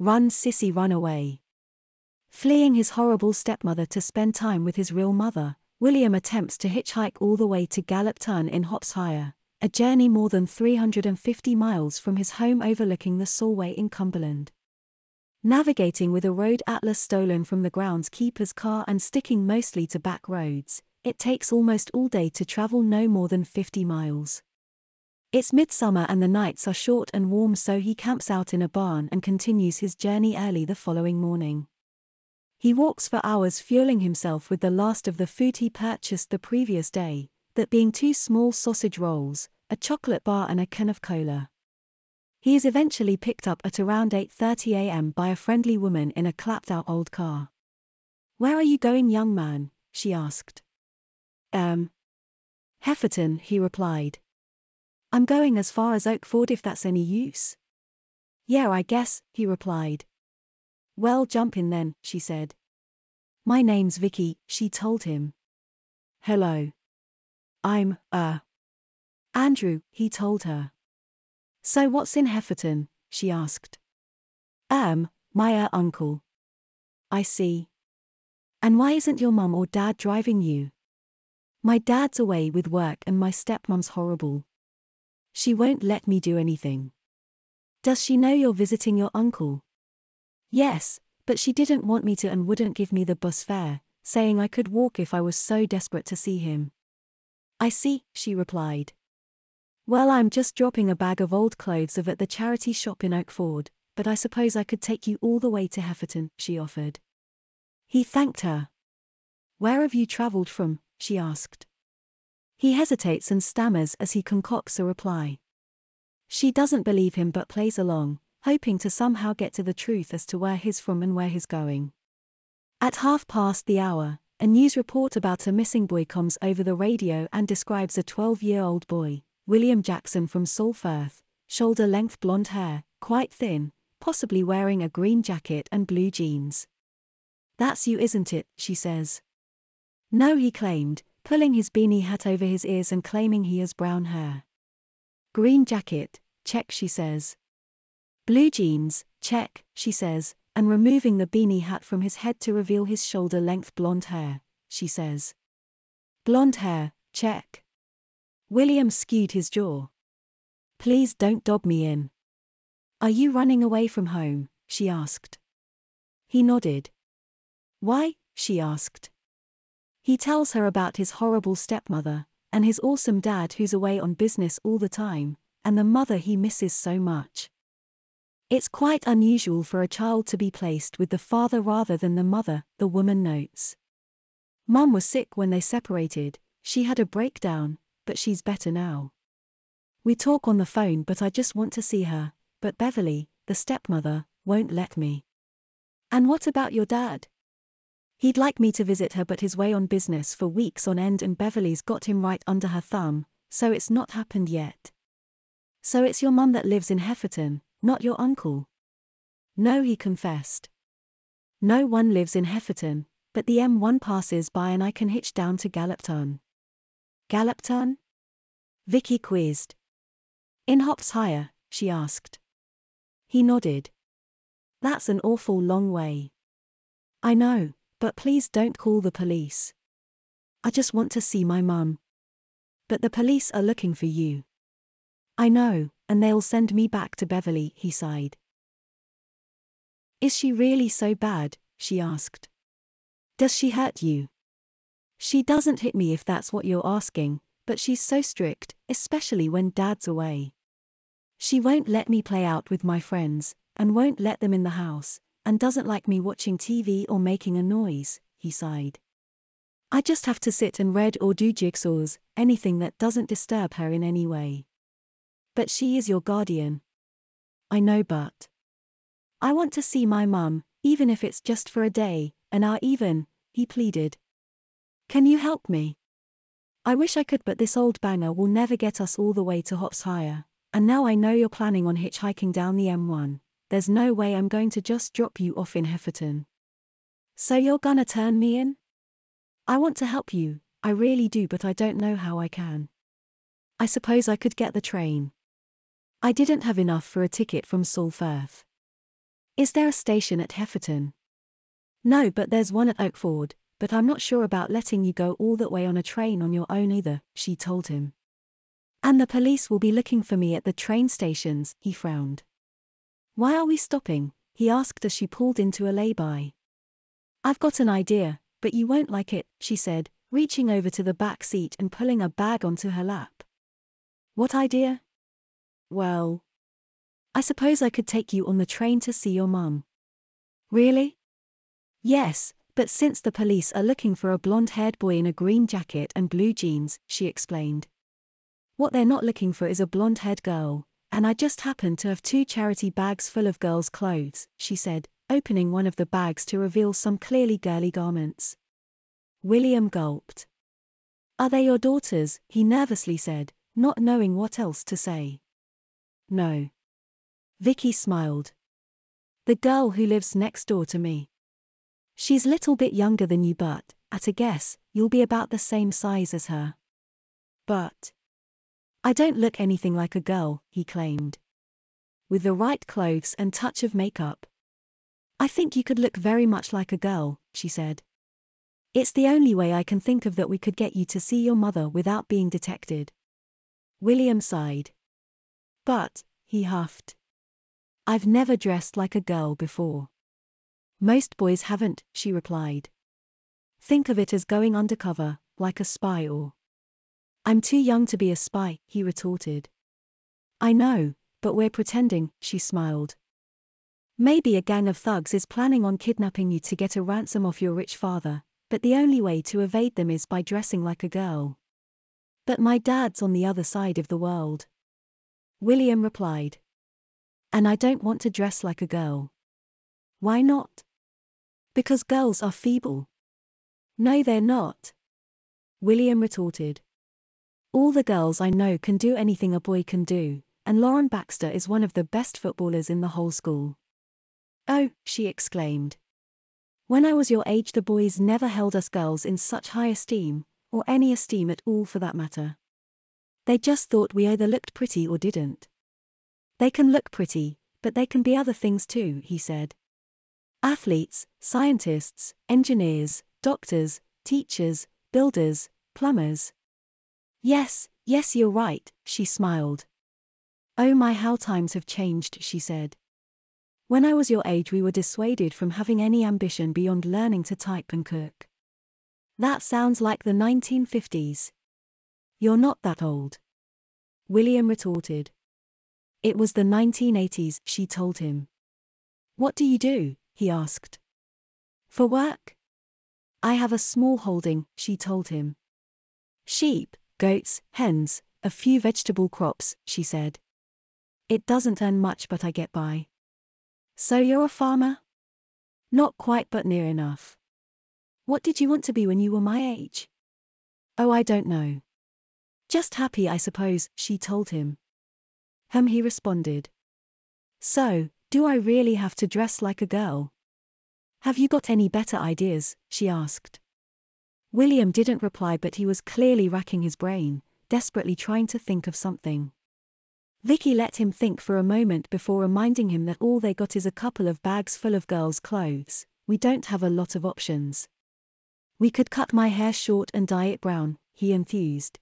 Run, Sissy, run away. Fleeing his horrible stepmother to spend time with his real mother, William attempts to hitchhike all the way to Gallopton in Hopshire, a journey more than 350 miles from his home overlooking the Solway in Cumberland. Navigating with a road atlas stolen from the groundskeeper's car and sticking mostly to back roads, it takes almost all day to travel no more than 50 miles. It's midsummer and the nights are short and warm, so he camps out in a barn and continues his journey early the following morning. He walks for hours, fueling himself with the last of the food he purchased the previous day, that being 2 small sausage rolls, a chocolate bar and a can of cola. He is eventually picked up at around 8:30 a.m. by a friendly woman in a clapped-out old car. "Where are you going, young man?" she asked. Hefferton," he replied. "I'm going as far as Oakford, if that's any use." "Yeah, I guess," he replied. "Well, jump in then," she said. "My name's Vicky," she told him. "Hello. I'm, Andrew," he told her. "So what's in Hefferton?" she asked. My uncle." "I see. And why isn't your mum or dad driving you?" "My dad's away with work and my stepmom's horrible. She won't let me do anything." "Does she know you're visiting your uncle?" "Yes, but she didn't want me to and wouldn't give me the bus fare, saying I could walk if I was so desperate to see him." "I see," she replied. "Well, I'm just dropping a bag of old clothes off at the charity shop in Oakford, but I suppose I could take you all the way to Hefferton," she offered. He thanked her. "Where have you travelled from?" she asked. He hesitates and stammers as he concocts a reply. She doesn't believe him but plays along, hoping to somehow get to the truth as to where he's from and where he's going. At 1/2 the hour, a news report about a missing boy comes over the radio and describes a 12-year-old boy, William Jackson from Salfirth, shoulder-length blonde hair, quite thin, possibly wearing a green jacket and blue jeans. "That's you, isn't it?" she says. "No," he claimed, pulling his beanie hat over his ears and claiming he has brown hair. "Green jacket, check," she says. "Blue jeans, check," she says, and removing the beanie hat from his head to reveal his shoulder-length blonde hair, she says. "Blonde hair, check." William skewed his jaw. "Please don't dob me in." "Are you running away from home?" she asked. He nodded. "Why?" she asked. He tells her about his horrible stepmother, and his awesome dad who's away on business all the time, and the mother he misses so much. It's quite unusual for a child to be placed with the father rather than the mother, the woman notes. "Mum was sick when they separated, she had a breakdown, but she's better now. We talk on the phone but I just want to see her, but Beverly, the stepmother, won't let me." "And what about your dad?" "He'd like me to visit her but he's away on business for weeks on end and Beverly's got him right under her thumb, so it's not happened yet." "So it's your mum that lives in Hefferton, not your uncle?" "No," he confessed. "No one lives in Hefferton, but the M1 passes by and I can hitch down to Gallopton." "Gallopton?" Vicky quizzed. "In Hopshire?" she asked. He nodded. "That's an awful long way." "I know, but please don't call the police. I just want to see my mum." "But the police are looking for you." "I know, and they'll send me back to Beverly," he sighed. "Is she really so bad?" she asked. "Does she hurt you?" "She doesn't hit me if that's what you're asking, but she's so strict, especially when Dad's away. She won't let me play out with my friends, and won't let them in the house, and doesn't like me watching TV or making a noise," he sighed. "I just have to sit and read or do jigsaws, anything that doesn't disturb her in any way." "But she is your guardian." "I know, but I want to see my mum, even if it's just for a day, an hour even," he pleaded. "Can you help me? I wish I could but this old banger will never get us all the way to Hopshire, and now I know you're planning on hitchhiking down the M1, there's no way I'm going to just drop you off in Hefferton." "So you're gonna turn me in?" "I want to help you, I really do, but I don't know how I can. I suppose I could get the train." I didn't have enough for a ticket from Salfirth. Is there a station at Hefferton? No, but there's one at Oakford, but I'm not sure about letting you go all that way on a train on your own either, she told him. And the police will be looking for me at the train stations, he frowned. Why are we stopping? He asked as she pulled into a lay-by. I've got an idea, but you won't like it, she said, reaching over to the back seat and pulling a bag onto her lap. What idea? Well, I suppose I could take you on the train to see your mum. Really? Yes, but since the police are looking for a blonde-haired boy in a green jacket and blue jeans, she explained. What they're not looking for is a blonde-haired girl, and I just happen to have 2 charity bags full of girls' clothes, she said, opening one of the bags to reveal some clearly girly garments. William gulped. Are they your daughters? He nervously said, not knowing what else to say. No. Vicky smiled. The girl who lives next door to me. She's a little bit younger than you, but, at a guess, you'll be about the same size as her. But I don't look anything like a girl, he claimed. With the right clothes and touch of makeup. I think you could look very much like a girl, she said. It's the only way I can think of that we could get you to see your mother without being detected. William sighed. But, he huffed. I've never dressed like a girl before. Most boys haven't, she replied. Think of it as going undercover, like a spy or. I'm too young to be a spy, he retorted. I know, but we're pretending, she smiled. Maybe a gang of thugs is planning on kidnapping you to get a ransom off your rich father, but the only way to evade them is by dressing like a girl. But my dad's on the other side of the world. William replied. And I don't want to dress like a girl. Why not? Because girls are feeble. No, they're not. William retorted. All the girls I know can do anything a boy can do, and Lauren Baxter is one of the best footballers in the whole school. Oh, she exclaimed. When I was your age, the boys never held us girls in such high esteem, or any esteem at all for that matter. They just thought we either looked pretty or didn't. They can look pretty, but they can be other things too, he said. Athletes, scientists, engineers, doctors, teachers, builders, plumbers. Yes, you're right, she smiled. Oh my, how times have changed, she said. When I was your age, we were dissuaded from having any ambition beyond learning to type and cook. That sounds like the 1950s. You're not that old. William retorted. It was the 1980s, she told him. What do you do? He asked. For work? I have a small holding, she told him. Sheep, goats, hens, a few vegetable crops, she said. It doesn't earn much, but I get by. So you're a farmer? Not quite, but near enough. What did you want to be when you were my age? Oh, I don't know. Just happy, I suppose, she told him. He responded. So, do I really have to dress like a girl? Have you got any better ideas? She asked. William didn't reply, but he was clearly racking his brain, desperately trying to think of something. Vicky let him think for a moment before reminding him that all they got is a couple of bags full of girls' clothes. We don't have a lot of options. We could cut my hair short and dye it brown, he enthused.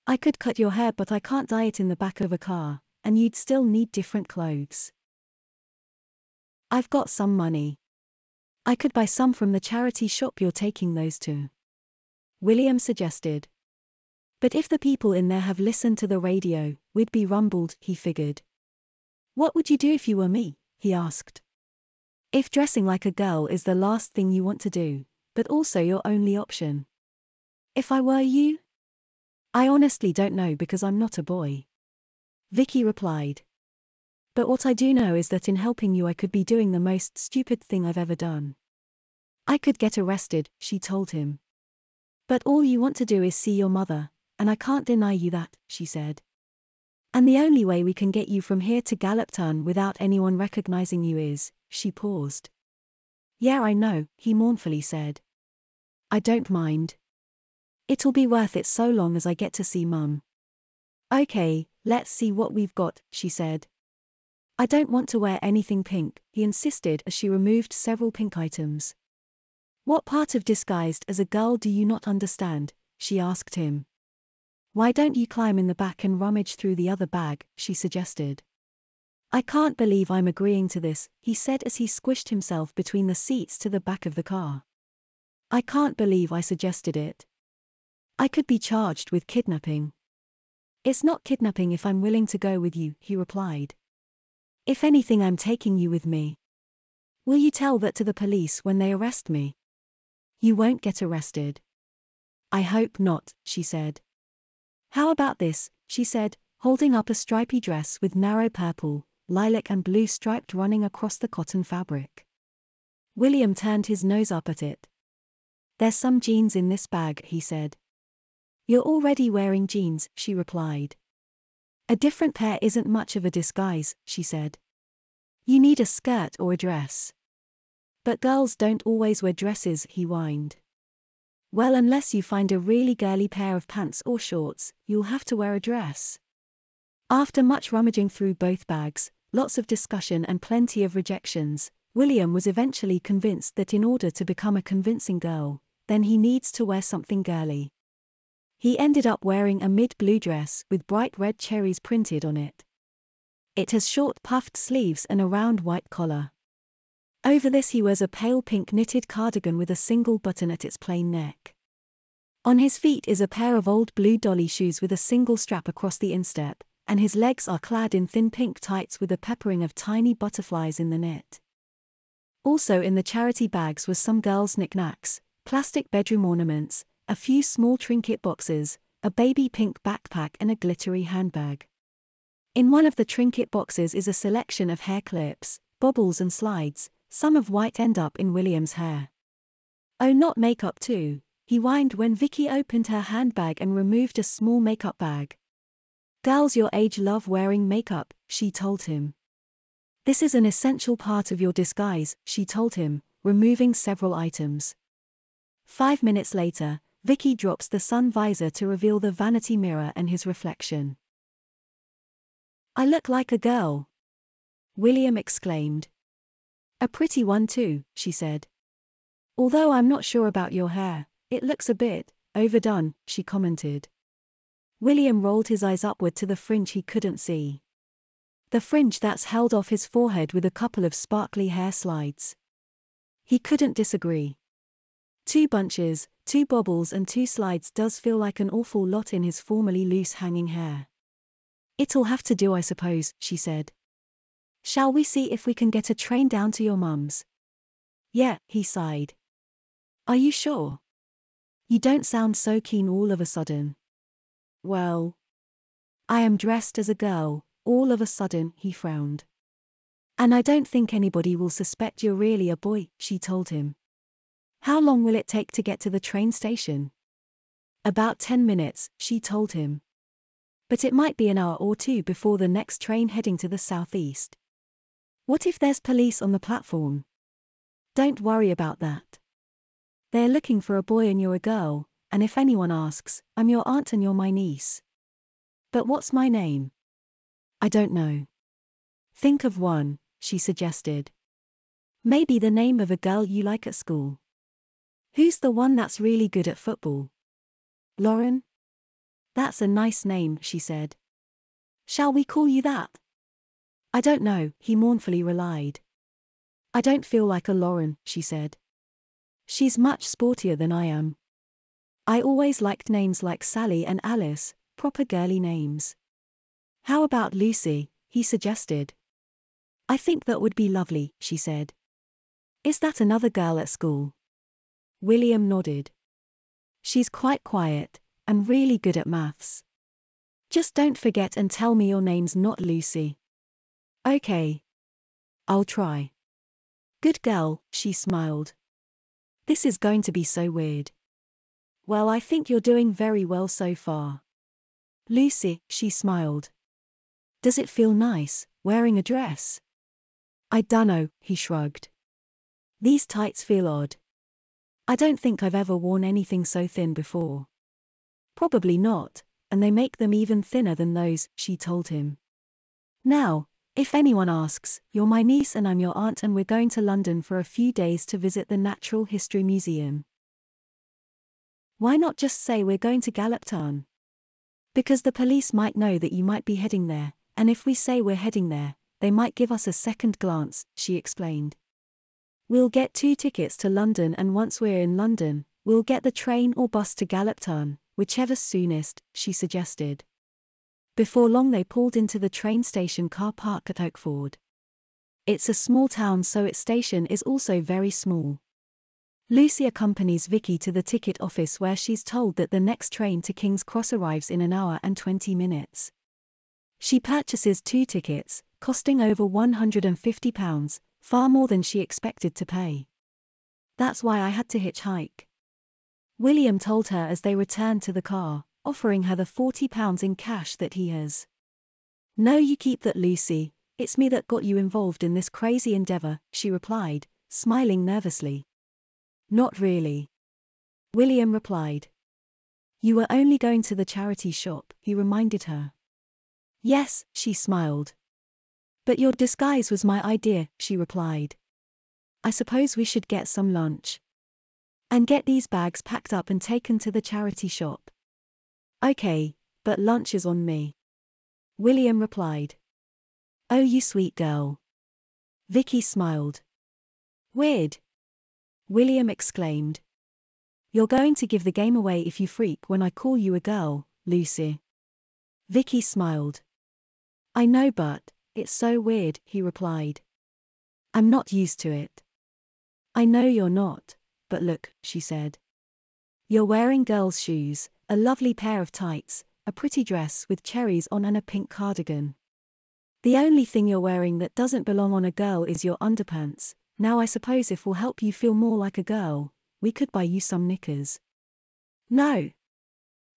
I could cut your hair, but I can't dye it in the back of a car, and you'd still need different clothes. I've got some money. I could buy some from the charity shop you're taking those to. William suggested. But if the people in there have listened to the radio, we'd be rumbled, he figured. What would you do if you were me? He asked. If dressing like a girl is the last thing you want to do, but also your only option. If I were you? I honestly don't know, because I'm not a boy. Vicky replied. But what I do know is that in helping you I could be doing the most stupid thing I've ever done. I could get arrested, she told him. But all you want to do is see your mother, and I can't deny you that, she said. And the only way we can get you from here to Gallopton without anyone recognizing you is, she paused. Yeah, I know, he mournfully said. I don't mind. It'll be worth it so long as I get to see Mum. Okay, let's see what we've got, she said. I don't want to wear anything pink, he insisted as she removed several pink items. What part of disguised as a girl do you not understand? She asked him. Why don't you climb in the back and rummage through the other bag, she suggested. I can't believe I'm agreeing to this, he said as he squished himself between the seats to the back of the car. I can't believe I suggested it. I could be charged with kidnapping. It's not kidnapping if I'm willing to go with you, he replied. If anything, I'm taking you with me. Will you tell that to the police when they arrest me? You won't get arrested. I hope not, she said. How about this, she said, holding up a stripy dress with narrow purple, lilac and blue striped running across the cotton fabric. William turned his nose up at it. There's some jeans in this bag, he said. You're already wearing jeans, she replied. A different pair isn't much of a disguise, she said. You need a skirt or a dress. But girls don't always wear dresses, he whined. Well, unless you find a really girly pair of pants or shorts, you'll have to wear a dress. After much rummaging through both bags, lots of discussion and plenty of rejections, William was eventually convinced that in order to become a convincing girl, then he needs to wear something girly. He ended up wearing a mid-blue dress with bright red cherries printed on it. It has short puffed sleeves and a round white collar. Over this he wears a pale pink knitted cardigan with a single button at its plain neck. On his feet is a pair of old blue dolly shoes with a single strap across the instep, and his legs are clad in thin pink tights with a peppering of tiny butterflies in the knit. Also in the charity bags was some girls' knickknacks, plastic bedroom ornaments, a few small trinket boxes, a baby pink backpack and a glittery handbag. In one of the trinket boxes is a selection of hair clips, bobbles and slides, some of white end up in William's hair. Oh, not makeup too, he whined when Vicky opened her handbag and removed a small makeup bag. Girls your age love wearing makeup, she told him. This is an essential part of your disguise, she told him, removing several items. 5 minutes later, Vicky drops the sun visor to reveal the vanity mirror and his reflection. I look like a girl, William exclaimed. A pretty one too, she said. Although I'm not sure about your hair, it looks a bit overdone, she commented. William rolled his eyes upward to the fringe he couldn't see. The fringe that's held off his forehead with a couple of sparkly hair slides. He couldn't disagree. 2 bunches, 2 bobbles and 2 slides does feel like an awful lot in his formerly loose hanging hair. It'll have to do, I suppose, she said. Shall we see if we can get a train down to your mum's? Yeah, he sighed. Are you sure? You don't sound so keen all of a sudden. Well, I am dressed as a girl, all of a sudden, he frowned. And I don't think anybody will suspect you're really a boy, she told him. How long will it take to get to the train station? About 10 minutes, she told him. But it might be an hour or 2 before the next train heading to the southeast. What if there's police on the platform? Don't worry about that. They're looking for a boy and you're a girl, and if anyone asks, I'm your aunt and you're my niece. But what's my name? I don't know. Think of one, she suggested. Maybe the name of a girl you like at school. Who's the one that's really good at football? Lauren? That's a nice name, she said. Shall we call you that? I don't know, he mournfully relied. I don't feel like a Lauren, she said. She's much sportier than I am. I always liked names like Sally and Alice, proper girly names. How about Lucy, he suggested. I think that would be lovely, she said. Is that another girl at school? William nodded. She's quite quiet, and really good at maths. Just don't forget and tell me your name's not Lucy. Okay. I'll try. Good girl, she smiled. This is going to be so weird. Well, I think you're doing very well so far. Lucy, she smiled. Does it feel nice, wearing a dress? I dunno, he shrugged. These tights feel odd. I don't think I've ever worn anything so thin before. Probably not, and they make them even thinner than those, she told him. Now, if anyone asks, you're my niece and I'm your aunt and we're going to London for a few days to visit the Natural History Museum. Why not just say we're going to Gallop Town? Because the police might know that you might be heading there, and if we say we're heading there, they might give us a second glance, she explained. We'll get 2 tickets to London and once we're in London, we'll get the train or bus to Gallop Town, whichever's soonest, she suggested. Before long they pulled into the train station car park at Oakford. It's a small town so its station is also very small. Lucy accompanies Vicky to the ticket office where she's told that the next train to King's Cross arrives in an hour and 20 minutes. She purchases 2 tickets, costing over £150, far more than she expected to pay. That's why I had to hitchhike. William told her as they returned to the car, offering her the £40 in cash that he has. No, you keep that, Lucy, it's me that got you involved in this crazy endeavour, she replied, smiling nervously. Not really. William replied. You were only going to the charity shop, he reminded her. Yes, she smiled. But your disguise was my idea, she replied. I suppose we should get some lunch. And get these bags packed up and taken to the charity shop. Okay, but lunch is on me. William replied. Oh, you sweet girl. Vicky smiled. Weird. William exclaimed. You're going to give the game away if you freak when I call you a girl, Lucy. Vicky smiled. I know, but it's so weird, he replied. I'm not used to it. I know you're not, but look, she said. You're wearing girls' shoes, a lovely pair of tights, a pretty dress with cherries on and a pink cardigan. The only thing you're wearing that doesn't belong on a girl is your underpants. Now I suppose if we'll help you feel more like a girl, we could buy you some knickers. No!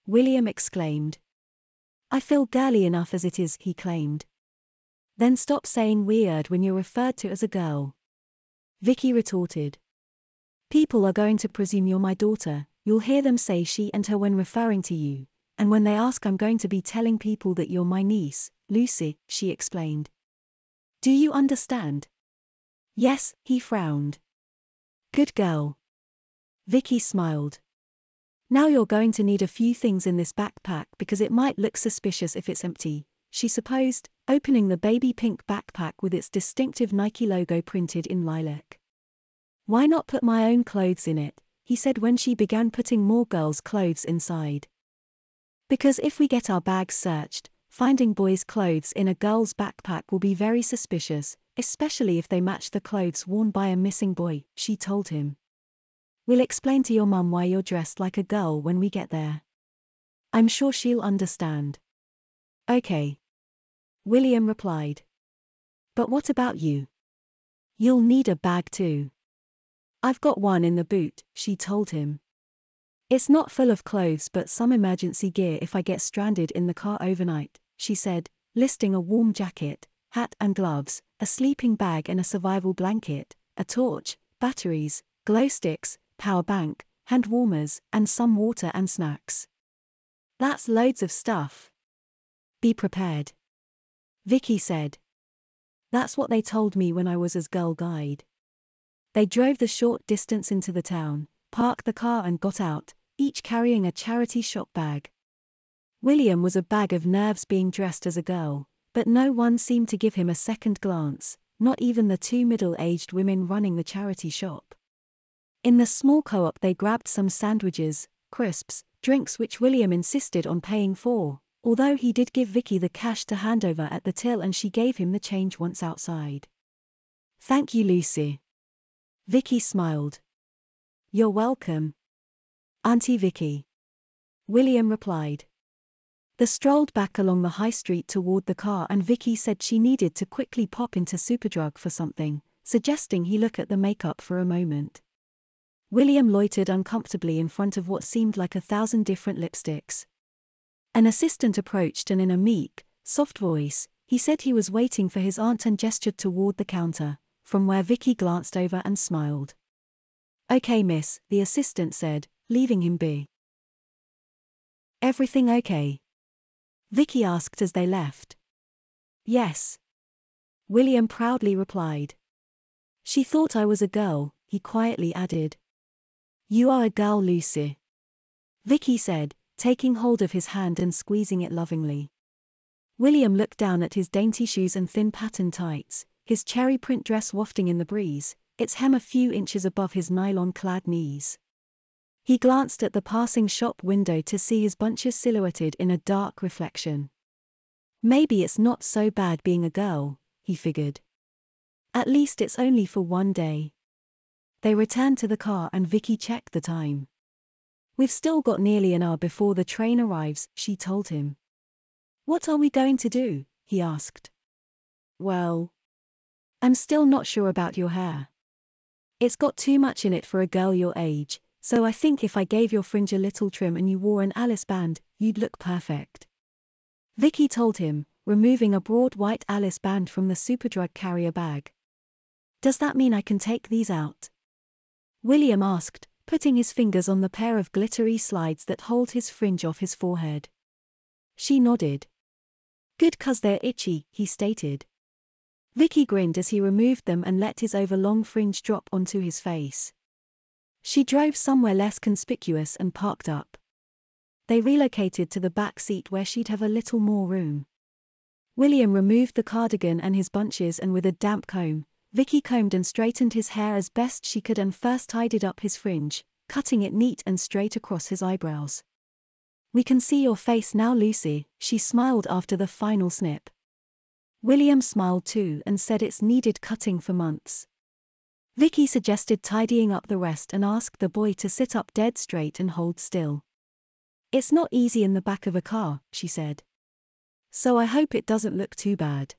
William exclaimed. I feel girly enough as it is, he claimed. Then stop saying weird when you're referred to as a girl. Vicky retorted. People are going to presume you're my daughter, you'll hear them say she and her when referring to you, and when they ask I'm going to be telling people that you're my niece, Lucy, she explained. Do you understand? Yes, he frowned. Good girl. Vicky smiled. Now you're going to need a few things in this backpack because it might look suspicious if it's empty, she supposed, opening the baby pink backpack with its distinctive Nike logo printed in lilac. Why not put my own clothes in it, he said when she began putting more girls' clothes inside. Because if we get our bags searched, finding boys' clothes in a girl's backpack will be very suspicious, especially if they match the clothes worn by a missing boy, she told him. We'll explain to your mum why you're dressed like a girl when we get there. I'm sure she'll understand. Okay. William replied. But what about you? You'll need a bag too. I've got one in the boot, she told him. It's not full of clothes but some emergency gear if I get stranded in the car overnight, she said, listing a warm jacket, hat and gloves, a sleeping bag and a survival blanket, a torch, batteries, glow sticks, power bank, hand warmers, and some water and snacks. That's loads of stuff. Be prepared. Vicky said. That's what they told me when I was as girl guide. They drove the short distance into the town, parked the car and got out, each carrying a charity shop bag. William was a bag of nerves being dressed as a girl, but no one seemed to give him a second glance, not even the 2 middle-aged women running the charity shop. In the small co-op they grabbed some sandwiches, crisps, drinks which William insisted on paying for, although he did give Vicky the cash to hand over at the till and she gave him the change once outside. Thank you, Lucy. Vicky smiled. You're welcome. Auntie Vicky. William replied. They strolled back along the high street toward the car and Vicky said she needed to quickly pop into Superdrug for something, suggesting he look at the makeup for a moment. William loitered uncomfortably in front of what seemed like 1,000 different lipsticks. An assistant approached and in a meek, soft voice, he said he was waiting for his aunt and gestured toward the counter, from where Vicky glanced over and smiled. Okay, miss, the assistant said, leaving him be. Everything okay? Vicky asked as they left. Yes. William proudly replied. She thought I was a girl, he quietly added. You are a girl, Lucy. Vicky said, taking hold of his hand and squeezing it lovingly. William looked down at his dainty shoes and thin pattern tights, his cherry print dress wafting in the breeze, its hem a few inches above his nylon-clad knees. He glanced at the passing shop window to see his bunches silhouetted in a dark reflection. Maybe it's not so bad being a girl, he figured. At least it's only for one day. They returned to the car and Vicky checked the time. We've still got nearly an hour before the train arrives, she told him. What are we going to do? He asked. Well, I'm still not sure about your hair. It's got too much in it for a girl your age, so I think if I gave your fringe a little trim and you wore an Alice band, you'd look perfect. Vicky told him, removing a broad white Alice band from the Superdrug carrier bag. Does that mean I can take these out? William asked, putting his fingers on the pair of glittery slides that hold his fringe off his forehead. She nodded. Good, 'cause they're itchy, he stated. Vicky grinned as he removed them and let his overlong fringe drop onto his face. She drove somewhere less conspicuous and parked up. They relocated to the back seat where she'd have a little more room. William removed the cardigan and his bunches, and with a damp comb, Vicky combed and straightened his hair as best she could and first tidied up his fringe, cutting it neat and straight across his eyebrows. We can see your face now, Lucy, she smiled after the final snip. William smiled too and said it's needed cutting for months. Vicky suggested tidying up the rest and asked the boy to sit up dead straight and hold still. It's not easy in the back of a car, she said. So I hope it doesn't look too bad.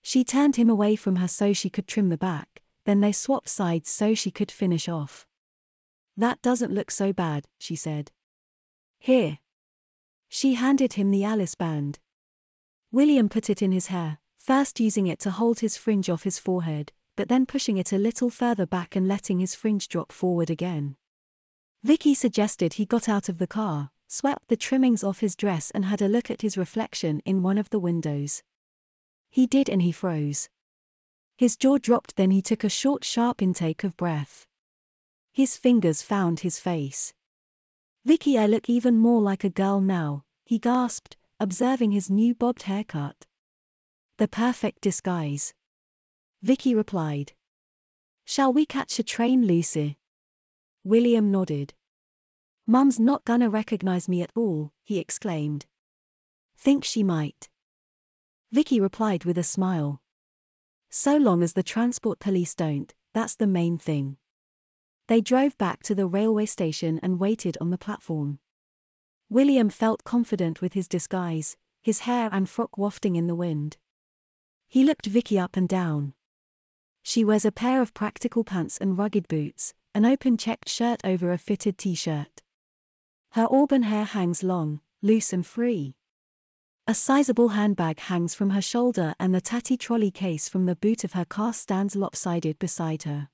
She turned him away from her so she could trim the back, then they swapped sides so she could finish off. That doesn't look so bad, she said. Here. She handed him the Alice band. William put it in his hair, first using it to hold his fringe off his forehead, but then pushing it a little further back and letting his fringe drop forward again. Vicky suggested he got out of the car, swept the trimmings off his dress and had a look at his reflection in one of the windows. He did, and he froze. His jaw dropped, then he took a short, sharp intake of breath. His fingers found his face. Vicky, I look even more like a girl now, he gasped, observing his new bobbed haircut. The perfect disguise. Vicky replied. Shall we catch a train, Lucy? William nodded. Mum's not gonna recognize me at all, he exclaimed. Think she might? Vicky replied with a smile. So long as the transport police don't, that's the main thing. They drove back to the railway station and waited on the platform. William felt confident with his disguise, his hair and frock wafting in the wind. He looked Vicky up and down. She wears a pair of practical pants and rugged boots, an open checked shirt over a fitted t-shirt. Her auburn hair hangs long, loose and free. A sizable handbag hangs from her shoulder and the tatty trolley case from the boot of her car stands lopsided beside her.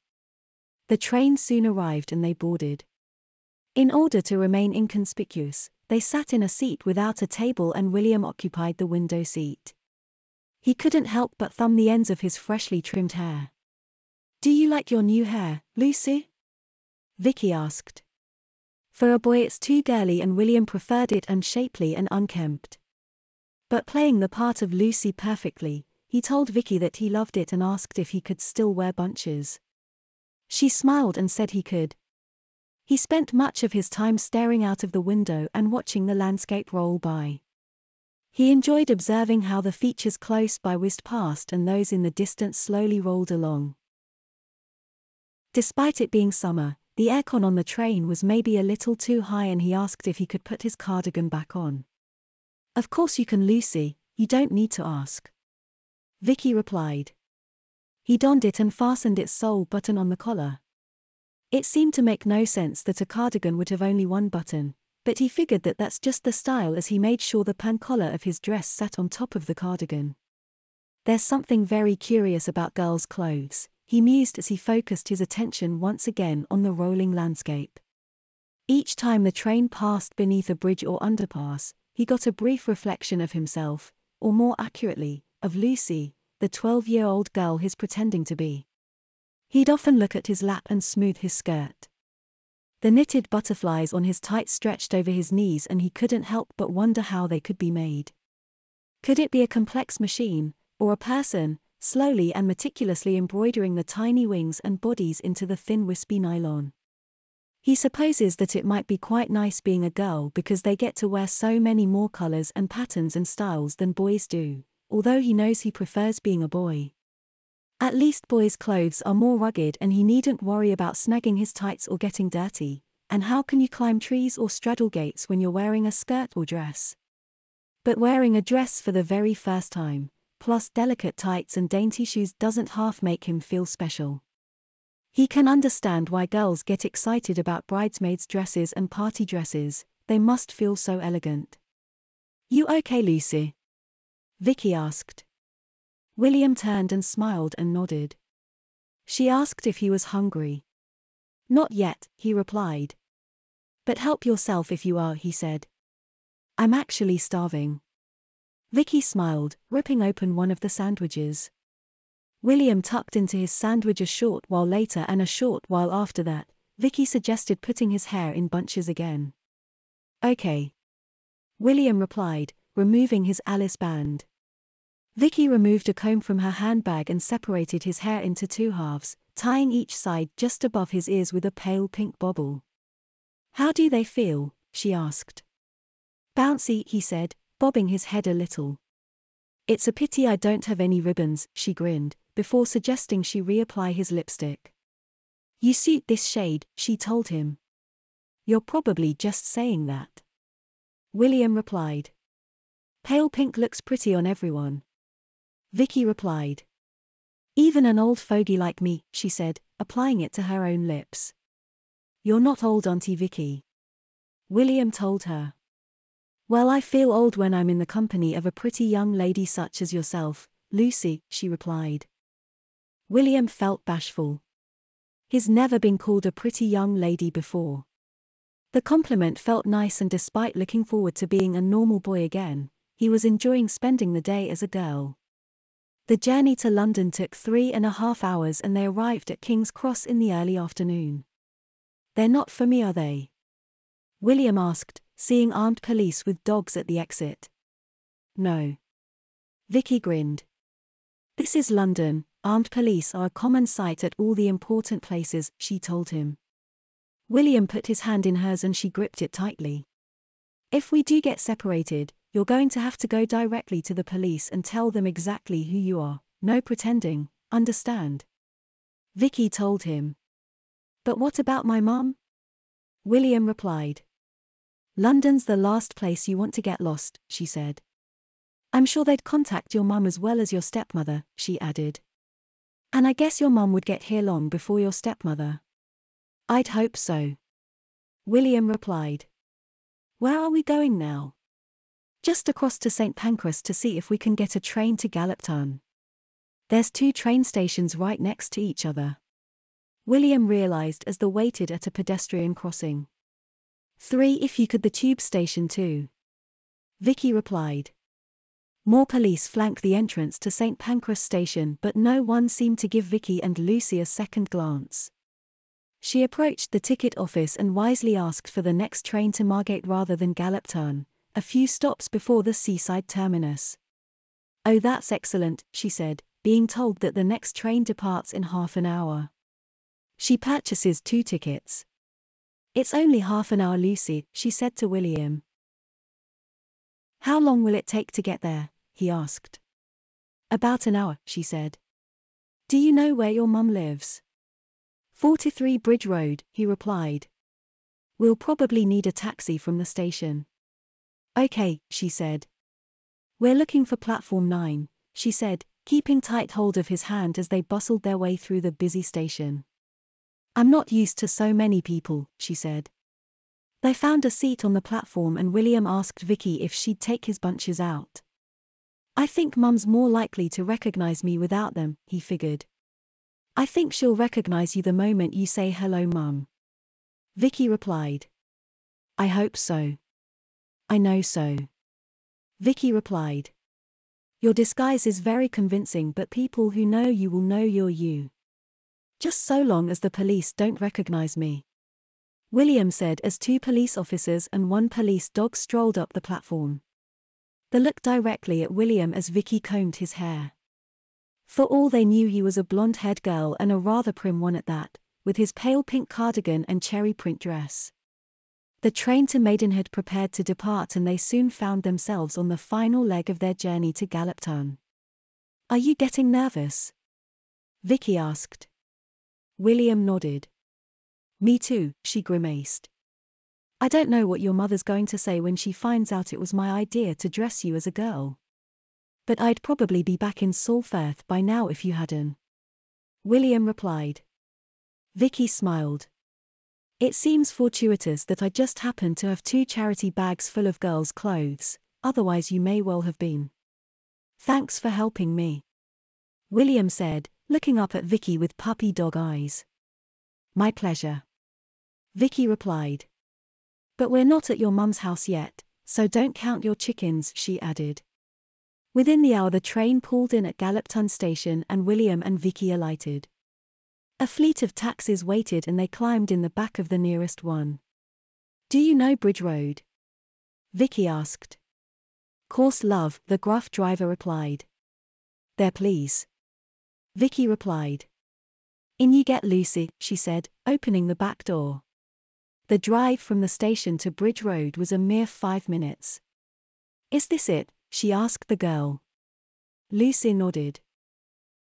The train soon arrived and they boarded. In order to remain inconspicuous, they sat in a seat without a table and William occupied the window seat. He couldn't help but thumb the ends of his freshly trimmed hair. Do you like your new hair, Lucy? Vicky asked. For a boy it's too girly and William preferred it unshapely and unkempt. But playing the part of Lucy perfectly, he told Vicky that he loved it and asked if he could still wear bunches. She smiled and said he could. He spent much of his time staring out of the window and watching the landscape roll by. He enjoyed observing how the features close by whizzed past and those in the distance slowly rolled along. Despite it being summer, the aircon on the train was maybe a little too high and he asked if he could put his cardigan back on. Of course you can, Lucy, you don't need to ask. Vicky replied. He donned it and fastened its sole button on the collar. It seemed to make no sense that a cardigan would have only one button, but he figured that that's just the style as he made sure the pan collar of his dress sat on top of the cardigan. There's something very curious about girls' clothes, he mused as he focused his attention once again on the rolling landscape. Each time the train passed beneath a bridge or underpass, he got a brief reflection of himself, or more accurately, of Lucy, the 12-year-old girl he's pretending to be. He'd often look at his lap and smooth his skirt. The knitted butterflies on his tights stretched over his knees, and he couldn't help but wonder how they could be made. Could it be a complex machine, or a person, slowly and meticulously embroidering the tiny wings and bodies into the thin wispy nylon? He supposes that it might be quite nice being a girl because they get to wear so many more colors and patterns and styles than boys do, although he knows he prefers being a boy. At least boys' clothes are more rugged and he needn't worry about snagging his tights or getting dirty. And how can you climb trees or straddle gates when you're wearing a skirt or dress? But wearing a dress for the very first time, plus delicate tights and dainty shoes, doesn't half make him feel special. He can understand why girls get excited about bridesmaids' dresses and party dresses. They must feel so elegant. "You okay, Lucy?" Vicky asked. William turned and smiled and nodded. She asked if he was hungry. "Not yet," he replied. "But help yourself if you are," he said. "I'm actually starving." Vicky smiled, ripping open one of the sandwiches. William tucked into his sandwich a short while later, and a short while after that, Vicky suggested putting his hair in bunches again. "Okay," William replied, removing his Alice band. Vicky removed a comb from her handbag and separated his hair into two halves, tying each side just above his ears with a pale pink bobble. "How do they feel?" she asked. "Bouncy," he said, bobbing his head a little. "It's a pity I don't have any ribbons," she grinned, before suggesting she reapply his lipstick. "You suit this shade," she told him. "You're probably just saying that," William replied. "Pale pink looks pretty on everyone," Vicky replied. "Even an old fogey like me," she said, applying it to her own lips. "You're not old, Auntie Vicky," William told her. "Well, I feel old when I'm in the company of a pretty young lady such as yourself, Lucy," she replied. William felt bashful. He's never been called a pretty young lady before. The compliment felt nice, and despite looking forward to being a normal boy again, he was enjoying spending the day as a girl. The journey to London took 3.5 hours and they arrived at King's Cross in the early afternoon. "They're not for me, are they?" William asked, seeing armed police with dogs at the exit. "No." Vicky grinned. "This is London. Armed police are a common sight at all the important places," she told him. William put his hand in hers and she gripped it tightly. "If we do get separated, you're going to have to go directly to the police and tell them exactly who you are. No pretending, understand?" Vicky told him. "But what about my mum?" William replied. "London's the last place you want to get lost," she said. "I'm sure they'd contact your mum as well as your stepmother," she added. "And I guess your mum would get here long before your stepmother." "I'd hope so," William replied. "Where are we going now?" "Just across to St. Pancras to see if we can get a train to Galopton. There's 2 train stations right next to each other," William realized as they waited at a pedestrian crossing. "3 if you could, the tube station too," Vicky replied. More police flanked the entrance to St. Pancras station, but no one seemed to give Vicky and Lucy a second glance. She approached the ticket office and wisely asked for the next train to Margate rather than Galopton, a few stops before the seaside terminus. "Oh, that's excellent," she said, being told that the next train departs in half an hour. She purchases 2 tickets. "It's only half an hour, Lucy," she said to William. "How long will it take to get there?" he asked. "About an hour," she said. "Do you know where your mum lives?" 43 Bridge Road, he replied. "We'll probably need a taxi from the station." "Okay," she said. "We're looking for platform 9, she said, keeping tight hold of his hand as they bustled their way through the busy station. "I'm not used to so many people," she said. They found a seat on the platform and William asked Vicky if she'd take his bunches out. "I think Mum's more likely to recognize me without them," he figured. "I think she'll recognize you the moment you say hello, Mum," Vicky replied. "I hope so. I know so." Vicky replied. Your disguise is very convincing, but people who know you will know you're you. Just so long as the police don't recognize me. William said as two police officers and one police dog strolled up the platform. They looked directly at William as Vicky combed his hair. For all they knew, he was a blonde-haired girl, and a rather prim one at that, with his pale pink cardigan and cherry print dress. The train to Maidenhead prepared to depart, and they soon found themselves on the final leg of their journey to Galloptown. Are you getting nervous? Vicky asked. William nodded. Me too, she grimaced. I don't know what your mother's going to say when she finds out it was my idea to dress you as a girl. But I'd probably be back in Salford by now if you hadn't. William replied. Vicky smiled. It seems fortuitous that I just happened to have 2 charity bags full of girls' clothes, otherwise you may well have been. Thanks for helping me. William said, looking up at Vicky with puppy dog eyes. My pleasure. Vicky replied. But we're not at your mum's house yet, so don't count your chickens, she added. Within the hour the train pulled in at Galloptown station and William and Vicky alighted. A fleet of taxis waited and they climbed in the back of the nearest one. Do you know Bridge Road? Vicky asked. Course love, the gruff driver replied. There please. Vicky replied. In you get Lucy, she said, opening the back door. The drive from the station to Bridge Road was a mere 5 minutes. Is this it? She asked the girl. Lucy nodded.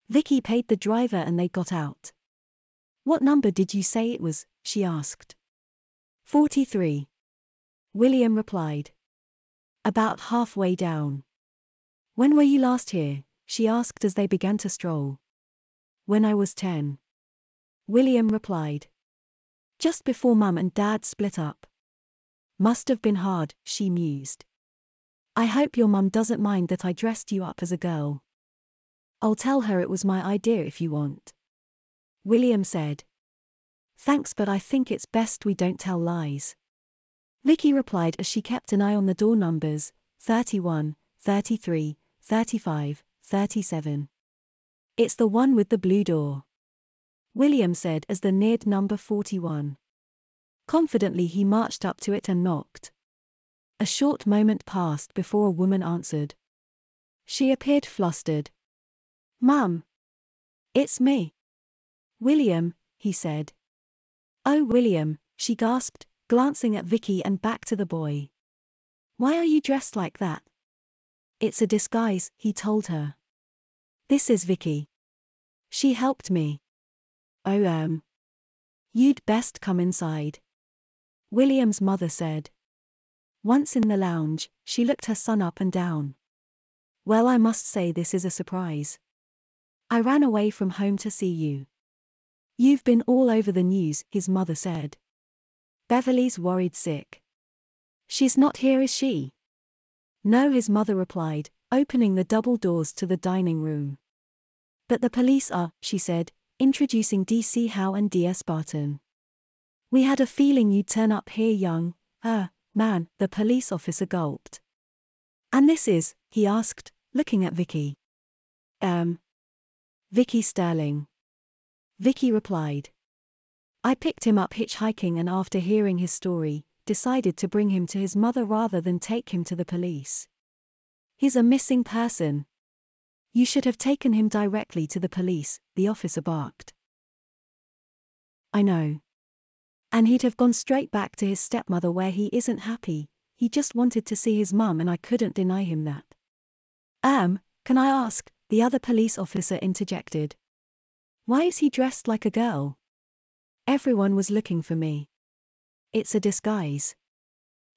Vicky paid the driver and they got out. What number did you say it was? She asked. 43. William replied. About halfway down. When were you last here? She asked as they began to stroll. When I was 10. William replied. Just before Mum and Dad split up. Must have been hard, she mused. I hope your mum doesn't mind that I dressed you up as a girl. I'll tell her it was my idea if you want. William said. Thanks, but I think it's best we don't tell lies. Vicky replied as she kept an eye on the door numbers, 31, 33, 35, 37. It's the one with the blue door. William said as they neared number 41. Confidently he marched up to it and knocked. A short moment passed before a woman answered. She appeared flustered. Mum. It's me. William, he said. Oh William, she gasped, glancing at Vicky and back to the boy. Why are you dressed like that? It's a disguise, he told her. This is Vicky. She helped me. Oh, you'd best come inside. William's mother said. Once in the lounge, she looked her son up and down. Well, I must say this is a surprise. I ran away from home to see you. You've been all over the news, his mother said. Beverly's worried sick. She's not here, is she? No, his mother replied, opening the double doors to the dining room. But the police are, she said, introducing DC Howe and DS Barton. We had a feeling you'd turn up here, young man, the police officer gulped. And this is, he asked, looking at Vicky. Vicky Sterling. Vicky replied. I picked him up hitchhiking and after hearing his story, decided to bring him to his mother rather than take him to the police. He's a missing person. You should have taken him directly to the police, the officer barked. I know. And he'd have gone straight back to his stepmother where he isn't happy. He just wanted to see his mum and I couldn't deny him that. Can I ask? The other police officer interjected. Why is he dressed like a girl? Everyone was looking for me. It's a disguise.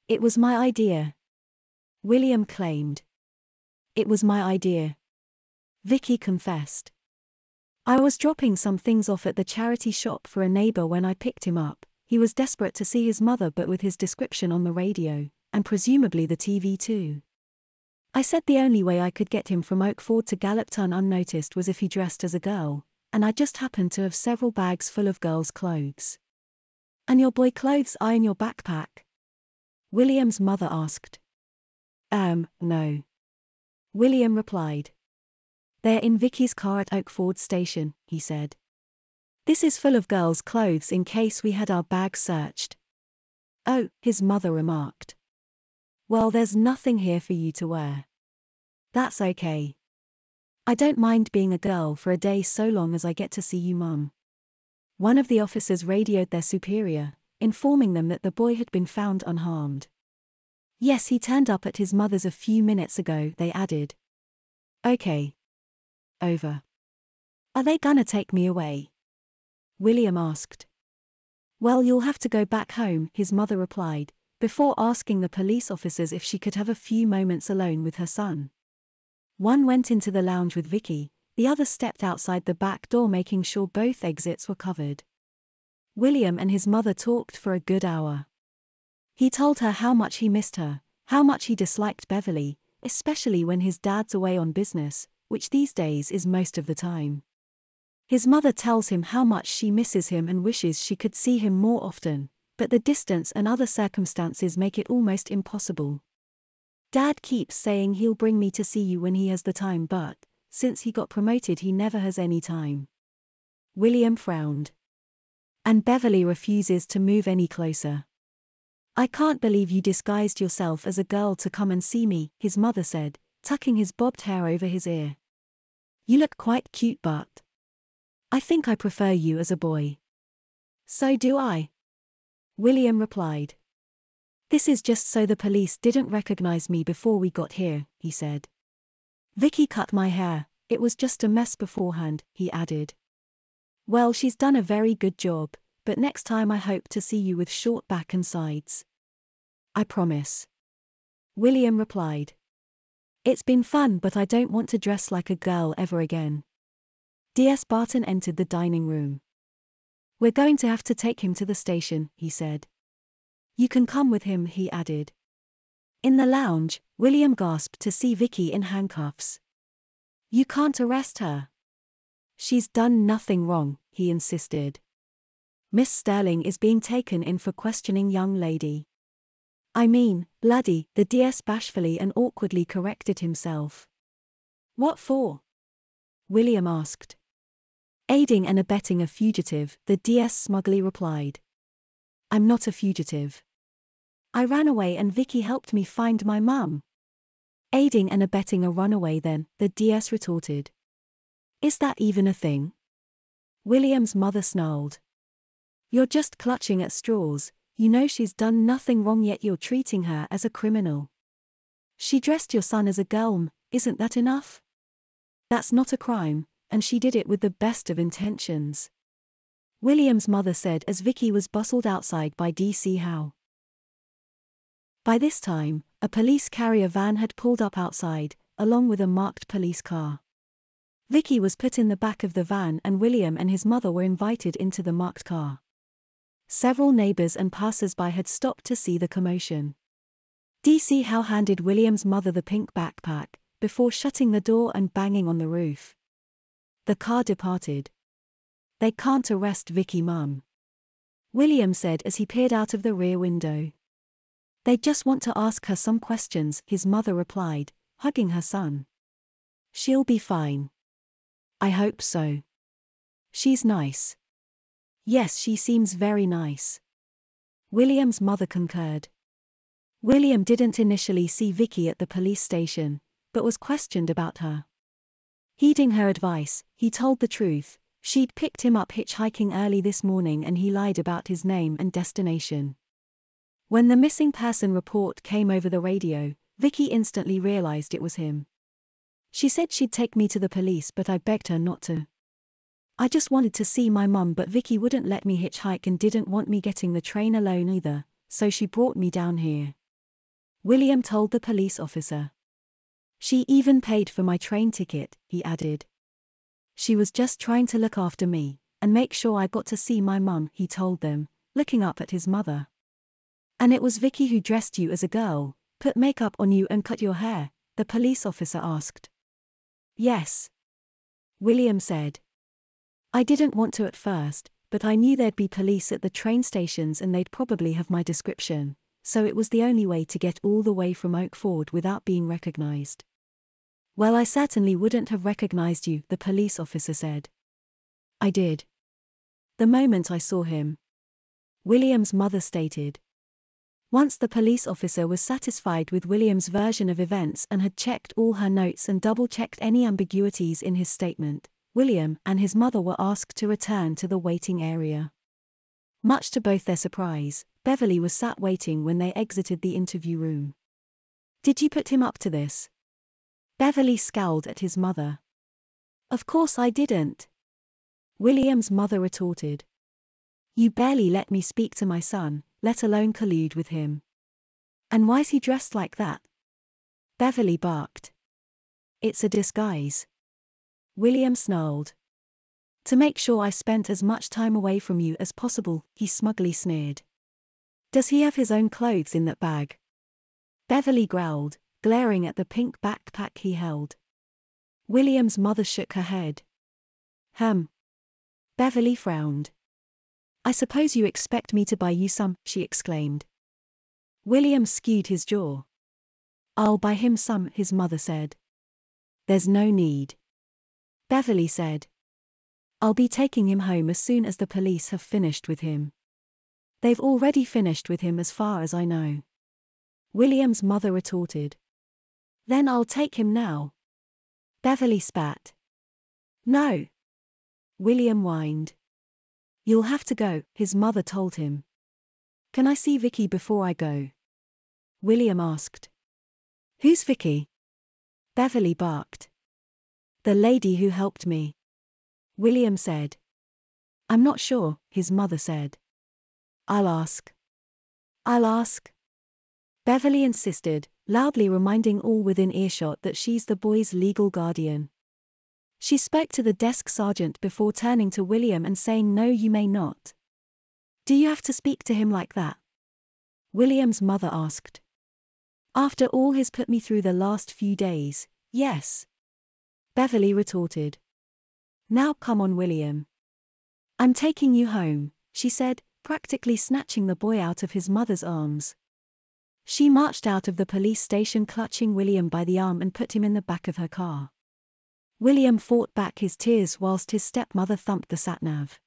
It was my idea. William claimed. It was my idea. Vicky confessed. I was dropping some things off at the charity shop for a neighbor when I picked him up. He was desperate to see his mother but with his description on the radio, and presumably the TV too. I said the only way I could get him from Oakford to Galloptown unnoticed was if he dressed as a girl, and I just happened to have several bags full of girls' clothes. And your boy clothes are in your backpack? William's mother asked. No. William replied. They're in Vicky's car at Oakford Station, he said. This is full of girls' clothes in case we had our bags searched. Oh, his mother remarked. Well, there's nothing here for you to wear. That's okay. I don't mind being a girl for a day so long as I get to see you, Mum. One of the officers radioed their superior, informing them that the boy had been found unharmed. Yes, he turned up at his mother's a few minutes ago, they added. Okay. Over. Are they gonna take me away? William asked. Well, you'll have to go back home, his mother replied, before asking the police officers if she could have a few moments alone with her son. One went into the lounge with Vicky, the other stepped outside the back door making sure both exits were covered. William and his mother talked for a good hour. He told her how much he missed her, how much he disliked Beverly, especially when his dad's away on business, which these days is most of the time. His mother tells him how much she misses him and wishes she could see him more often, but the distance and other circumstances make it almost impossible. Dad keeps saying he'll bring me to see you when he has the time, but, since he got promoted, he never has any time. William frowned. And Beverly refuses to move any closer. I can't believe you disguised yourself as a girl to come and see me, his mother said, tucking his bobbed hair over his ear. You look quite cute, but I think I prefer you as a boy. So do I. William replied. This is just so the police didn't recognize me before we got here, he said. Vicky cut my hair, it was just a mess beforehand, he added. Well, she's done a very good job, but next time I hope to see you with short back and sides. I promise. William replied. It's been fun, but I don't want to dress like a girl ever again. D.S. Barton entered the dining room. We're going to have to take him to the station, he said. You can come with him, he added. In the lounge, William gasped to see Vicky in handcuffs. You can't arrest her. She's done nothing wrong, he insisted. Miss Sterling is being taken in for questioning, young lady. I mean, bloody, the DS bashfully and awkwardly corrected himself. What for? William asked. Aiding and abetting a fugitive, the DS smugly replied. I'm not a fugitive. I ran away and Vicky helped me find my mum. Aiding and abetting a runaway then, the DS retorted. Is that even a thing? William's mother snarled. You're just clutching at straws, you know she's done nothing wrong yet you're treating her as a criminal. She dressed your son as a girl, isn't that enough? That's not a crime, and she did it with the best of intentions. William's mother said as Vicky was bustled outside by D.C. Howe. By this time, a police carrier van had pulled up outside, along with a marked police car. Vicky was put in the back of the van and William and his mother were invited into the marked car. Several neighbors and passers-by had stopped to see the commotion. D.C. Howe handed William's mother the pink backpack, before shutting the door and banging on the roof. The car departed. They can't arrest Vicky, Mum, William said as he peered out of the rear window. They just want to ask her some questions, his mother replied, hugging her son. She'll be fine. I hope so. She's nice. Yes, she seems very nice. William's mother concurred. William didn't initially see Vicky at the police station, but was questioned about her. Heeding her advice, he told the truth. She'd picked him up hitchhiking early this morning and he lied about his name and destination. When the missing person report came over the radio, Vicky instantly realized it was him. She said she'd take me to the police but I begged her not to. I just wanted to see my mum but Vicky wouldn't let me hitchhike and didn't want me getting the train alone either, so she brought me down here. William told the police officer. She even paid for my train ticket, he added. She was just trying to look after me, and make sure I got to see my mum, he told them, looking up at his mother. And it was Vicky who dressed you as a girl, put makeup on you and cut your hair, the police officer asked. Yes. William said. I didn't want to at first, but I knew there'd be police at the train stations and they'd probably have my description, so it was the only way to get all the way from Oak Ford without being recognized. Well, I certainly wouldn't have recognized you, the police officer said. I did. The moment I saw him, William's mother stated. Once the police officer was satisfied with William's version of events and had checked all her notes and double-checked any ambiguities in his statement, William and his mother were asked to return to the waiting area. Much to both their surprise, Beverly was sat waiting when they exited the interview room. Did you put him up to this? Beverly scowled at his mother. Of course I didn't. William's mother retorted. You barely let me speak to my son, let alone collude with him. And why's he dressed like that? Beverly barked. It's a disguise. William snarled. To make sure I spent as much time away from you as possible, he smugly sneered. Does he have his own clothes in that bag? Beverly growled, glaring at the pink backpack he held. William's mother shook her head. Beverly frowned. I suppose you expect me to buy you some, she exclaimed. William skewed his jaw. I'll buy him some, his mother said. There's no need. Beverly said. I'll be taking him home as soon as the police have finished with him. They've already finished with him as far as I know. William's mother retorted. Then I'll take him now. Beverly spat. No. William whined. You'll have to go, his mother told him. Can I see Vicky before I go? William asked. Who's Vicky? Beverly barked. The lady who helped me. William said. I'm not sure, his mother said. I'll ask. Beverly insisted, loudly reminding all within earshot that she's the boy's legal guardian. She spoke to the desk sergeant before turning to William and saying, no, you may not. Do you have to speak to him like that? William's mother asked. After all he's put me through the last few days, yes. Beverly retorted. Now come on, William. I'm taking you home, she said, practically snatching the boy out of his mother's arms. She marched out of the police station clutching William by the arm and put him in the back of her car. William fought back his tears whilst his stepmother thumped the sat-nav.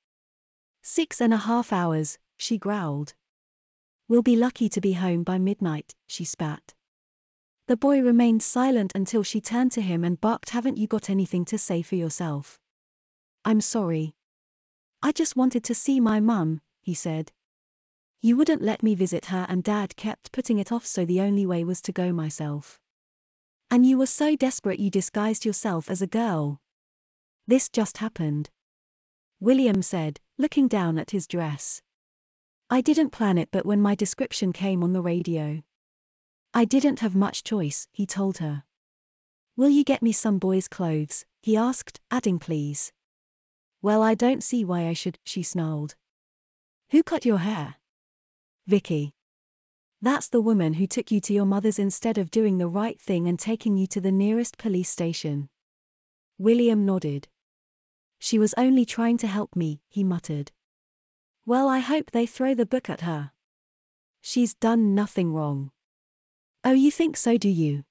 6.5 hours, she growled. We'll be lucky to be home by midnight, she spat. The boy remained silent until she turned to him and barked, haven't you got anything to say for yourself? I'm sorry. I just wanted to see my mum, he said. You wouldn't let me visit her and Dad kept putting it off, so the only way was to go myself. And you were so desperate you disguised yourself as a girl. This just happened. William said, looking down at his dress. I didn't plan it, but when my description came on the radio, I didn't have much choice, he told her. Will you get me some boys' clothes, he asked, adding please. Well, I don't see why I should, she snarled. Who cut your hair? Vicky. That's the woman who took you to your mother's instead of doing the right thing and taking you to the nearest police station. William nodded. She was only trying to help me, he muttered. Well, I hope they throw the book at her. She's done nothing wrong. Oh, you think so, do you?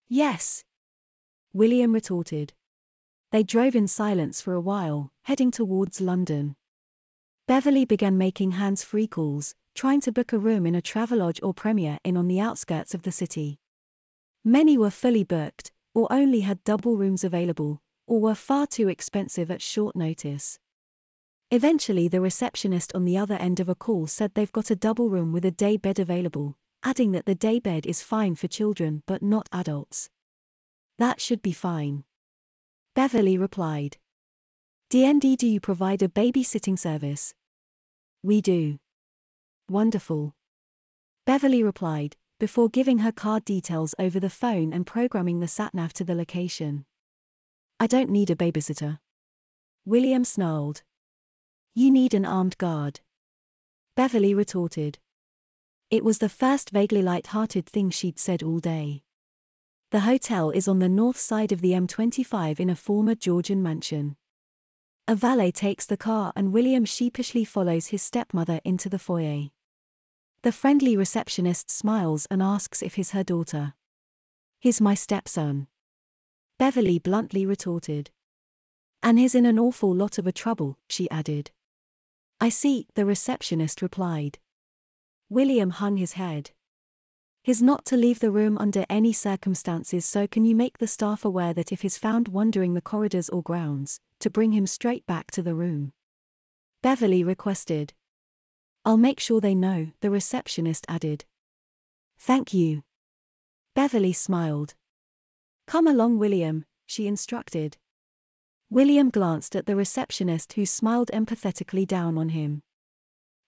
Yes. William retorted. They drove in silence for a while, heading towards London. Beverly began making hands-free calls, trying to book a room in a Travelodge or Premier Inn on the outskirts of the city. Many were fully booked, or only had double rooms available, or were far too expensive at short notice. Eventually the receptionist on the other end of a call said they've got a double room with a day bed available, adding that the day bed is fine for children but not adults. That should be fine. Beverly replied. DND, do you provide a babysitting service? We do. Wonderful. Beverly replied, before giving her card details over the phone and programming the sat-nav to the location. I don't need a babysitter. William snarled. You need an armed guard. Beverly retorted. It was the first vaguely light-hearted thing she'd said all day. The hotel is on the north side of the M25 in a former Georgian mansion. A valet takes the car and William sheepishly follows his stepmother into the foyer. The friendly receptionist smiles and asks if he's her daughter. He's my stepson. Beverly bluntly retorted. And he's in an awful lot of trouble, she added. I see, the receptionist replied. William hung his head. He's not to leave the room under any circumstances, so can you make the staff aware that if he's found wandering the corridors or grounds, to bring him straight back to the room? Beverly requested. I'll make sure they know, the receptionist added. Thank you. Beverly smiled. Come along, William, she instructed. William glanced at the receptionist, who smiled empathetically down on him.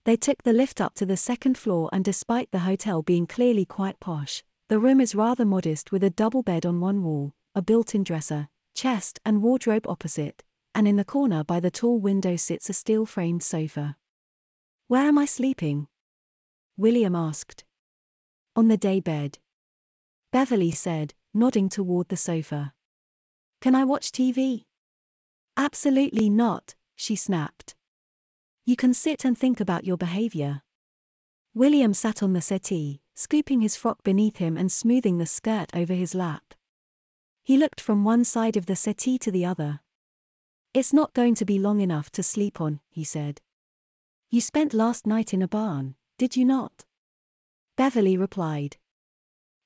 They took the lift up to the second floor, and despite the hotel being clearly quite posh, the room is rather modest, with a double bed on one wall, a built-in dresser, chest and wardrobe opposite, and in the corner by the tall window sits a steel-framed sofa. Where am I sleeping? William asked. On the day bed. Beverly said, nodding toward the sofa. Can I watch TV? Absolutely not, she snapped. You can sit and think about your behavior. William sat on the settee, scooping his frock beneath him and smoothing the skirt over his lap. He looked from one side of the settee to the other. It's not going to be long enough to sleep on, he said. You spent last night in a barn, did you not? Beverly replied.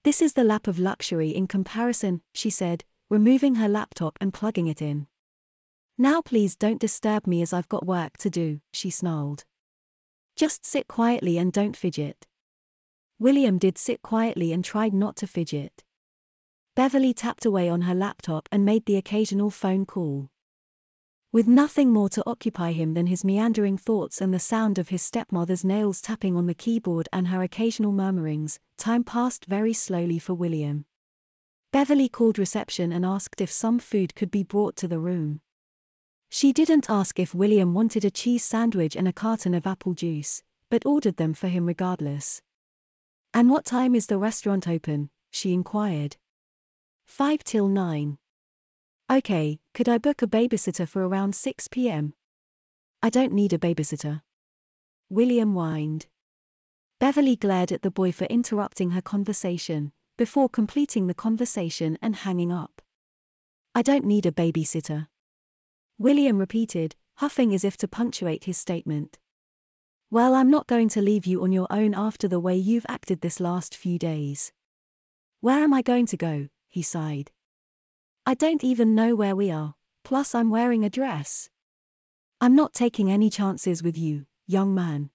This is the lap of luxury in comparison, she said, removing her laptop and plugging it in. Now please don't disturb me as I've got work to do, she snarled. Just sit quietly and don't fidget. William did sit quietly and tried not to fidget. Beverly tapped away on her laptop and made the occasional phone call. With nothing more to occupy him than his meandering thoughts and the sound of his stepmother's nails tapping on the keyboard and her occasional murmurings, time passed very slowly for William. Beverly called reception and asked if some food could be brought to the room. She didn't ask if William wanted a cheese sandwich and a carton of apple juice, but ordered them for him regardless. And what time is the restaurant open? She inquired. 5 till 9. Okay, could I book a babysitter for around 6 p.m? I don't need a babysitter. William whined. Beverly glared at the boy for interrupting her conversation, before completing the conversation and hanging up. I don't need a babysitter. William repeated, huffing as if to punctuate his statement. Well, I'm not going to leave you on your own after the way you've acted this last few days. Where am I going to go? He sighed. I don't even know where we are, plus I'm wearing a dress. I'm not taking any chances with you, young man.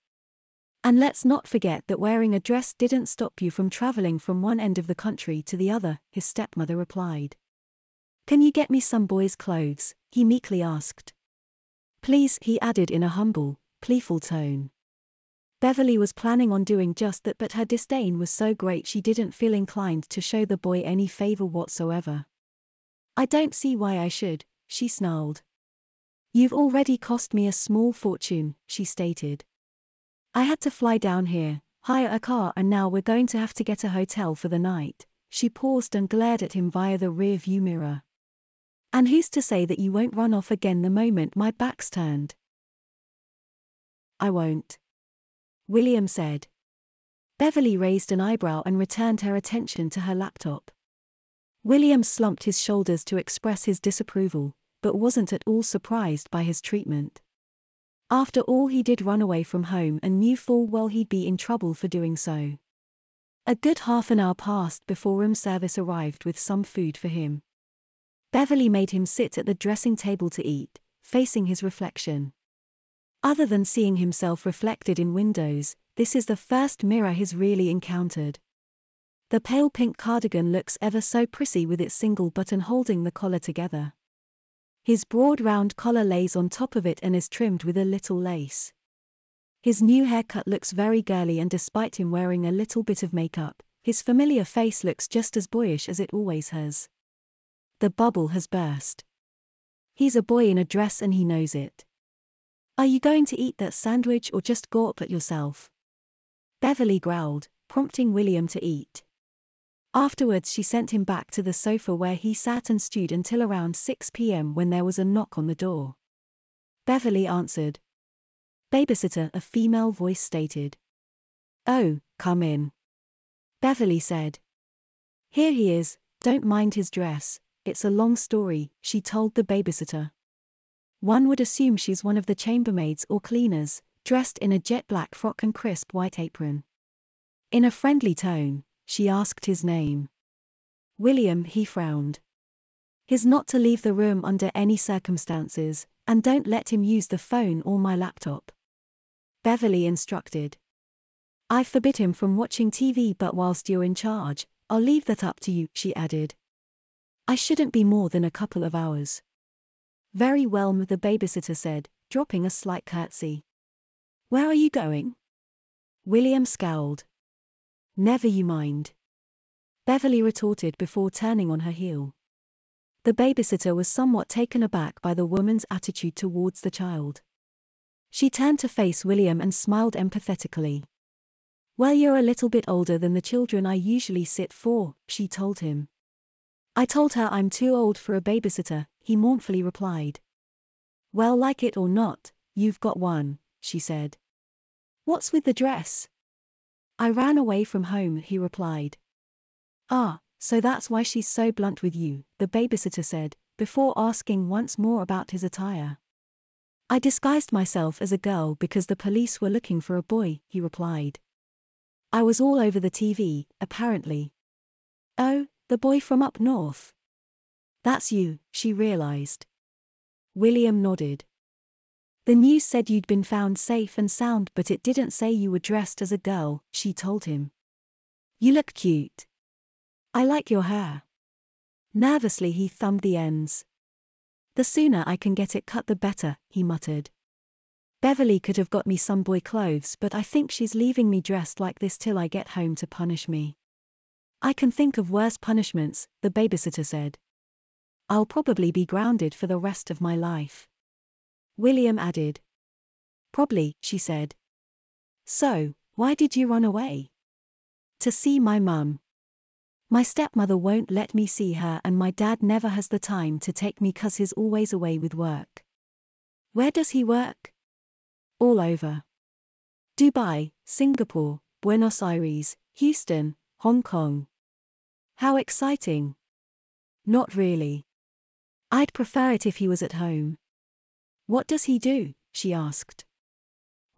And let's not forget that wearing a dress didn't stop you from traveling from one end of the country to the other, his stepmother replied. Can you get me some boys' clothes? He meekly asked. Please, he added in a humble, playful tone. Beverly was planning on doing just that, but her disdain was so great she didn't feel inclined to show the boy any favor whatsoever. I don't see why I should, she snarled. You've already cost me a small fortune, she stated. I had to fly down here, hire a car, and now we're going to have to get a hotel for the night. She paused and glared at him via the rear-view mirror. And who's to say that you won't run off again the moment my back's turned? I won't. William said. Beverly raised an eyebrow and returned her attention to her laptop. William slumped his shoulders to express his disapproval, but wasn't at all surprised by his treatment. After all, he did run away from home and knew full well he'd be in trouble for doing so. A good half an hour passed before room service arrived with some food for him. Beverly made him sit at the dressing table to eat, facing his reflection. Other than seeing himself reflected in windows, this is the first mirror he's really encountered. The pale pink cardigan looks ever so prissy with its single button holding the collar together. His broad round collar lays on top of it and is trimmed with a little lace. His new haircut looks very girly, and despite him wearing a little bit of makeup, his familiar face looks just as boyish as it always has. The bubble has burst. He's a boy in a dress and he knows it. Are you going to eat that sandwich or just gawp at yourself? Beverly growled, prompting William to eat. Afterwards she sent him back to the sofa where he sat and stewed until around 6 p.m. when there was a knock on the door. Beverly answered. Babysitter, a female voice stated. Oh, come in, Beverly said. Here he is, don't mind his dress, it's a long story, she told the babysitter. One would assume she's one of the chambermaids or cleaners, dressed in a jet black frock and crisp white apron. In a friendly tone, she asked his name. William, he frowned. His not to leave the room under any circumstances, and don't let him use the phone or my laptop, Beverly instructed. I forbid him from watching TV, but whilst you're in charge, I'll leave that up to you, she added. I shouldn't be more than a couple of hours. Very well, the babysitter said, dropping a slight curtsy. Where are you going? William scowled. Never you mind, Beverly retorted before turning on her heel. The babysitter was somewhat taken aback by the woman's attitude towards the child. She turned to face William and smiled empathetically. Well, you're a little bit older than the children I usually sit for, she told him. I told her I'm too old for a babysitter, he mournfully replied. Well, like it or not, you've got one, she said. What's with the dress? I ran away from home, he replied. Ah, so that's why she's so blunt with you, the babysitter said, before asking once more about his attire. I disguised myself as a girl because the police were looking for a boy, he replied. I was all over the TV, apparently. Oh, the boy from up north. That's you, she realized. William nodded. The news said you'd been found safe and sound, but it didn't say you were dressed as a girl, she told him. You look cute. I like your hair. Nervously he thumbed the ends. The sooner I can get it cut the better, he muttered. Beverly could have got me some boy clothes, but I think she's leaving me dressed like this till I get home to punish me. I can think of worse punishments, the babysitter said. I'll probably be grounded for the rest of my life, William added. Probably, she said. So, why did you run away? To see my mum. My stepmother won't let me see her, and my dad never has the time to take me 'cause he's always away with work. Where does he work? All over. Dubai, Singapore, Buenos Aires, Houston, Hong Kong. How exciting. Not really. I'd prefer it if he was at home. What does he do? She asked.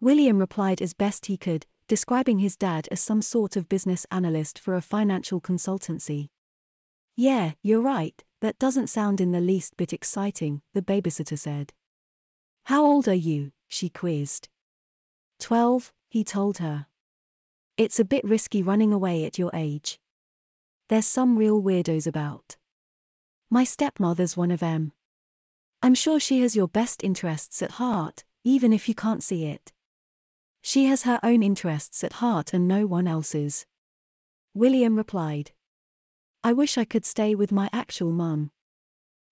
William replied as best he could, describing his dad as some sort of business analyst for a financial consultancy. Yeah, you're right, that doesn't sound in the least bit exciting, the babysitter said. How old are you? She quizzed. 12, he told her. It's a bit risky running away at your age. There's some real weirdos about. My stepmother's one of them. I'm sure she has your best interests at heart, even if you can't see it. She has her own interests at heart and no one else's. William replied. I wish I could stay with my actual mum.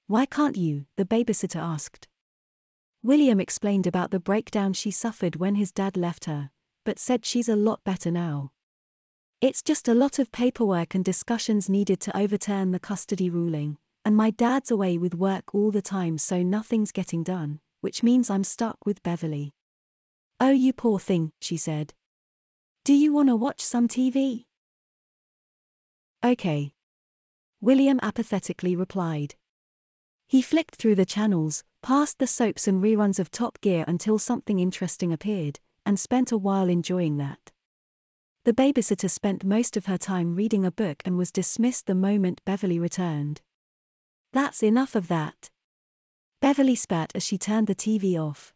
Why can't you? The babysitter asked. William explained about the breakdown she suffered when his dad left her, but said she's a lot better now. It's just a lot of paperwork and discussions needed to overturn the custody ruling, and my dad's away with work all the time, so nothing's getting done, which means I'm stuck with Beverly. Oh, you poor thing, she said. Do you want to watch some TV? Okay, William apathetically replied. He flicked through the channels, past the soaps and reruns of Top Gear until something interesting appeared, and spent a while enjoying that. The babysitter spent most of her time reading a book and was dismissed the moment Beverly returned. That's enough of that, Beverly spat as she turned the TV off.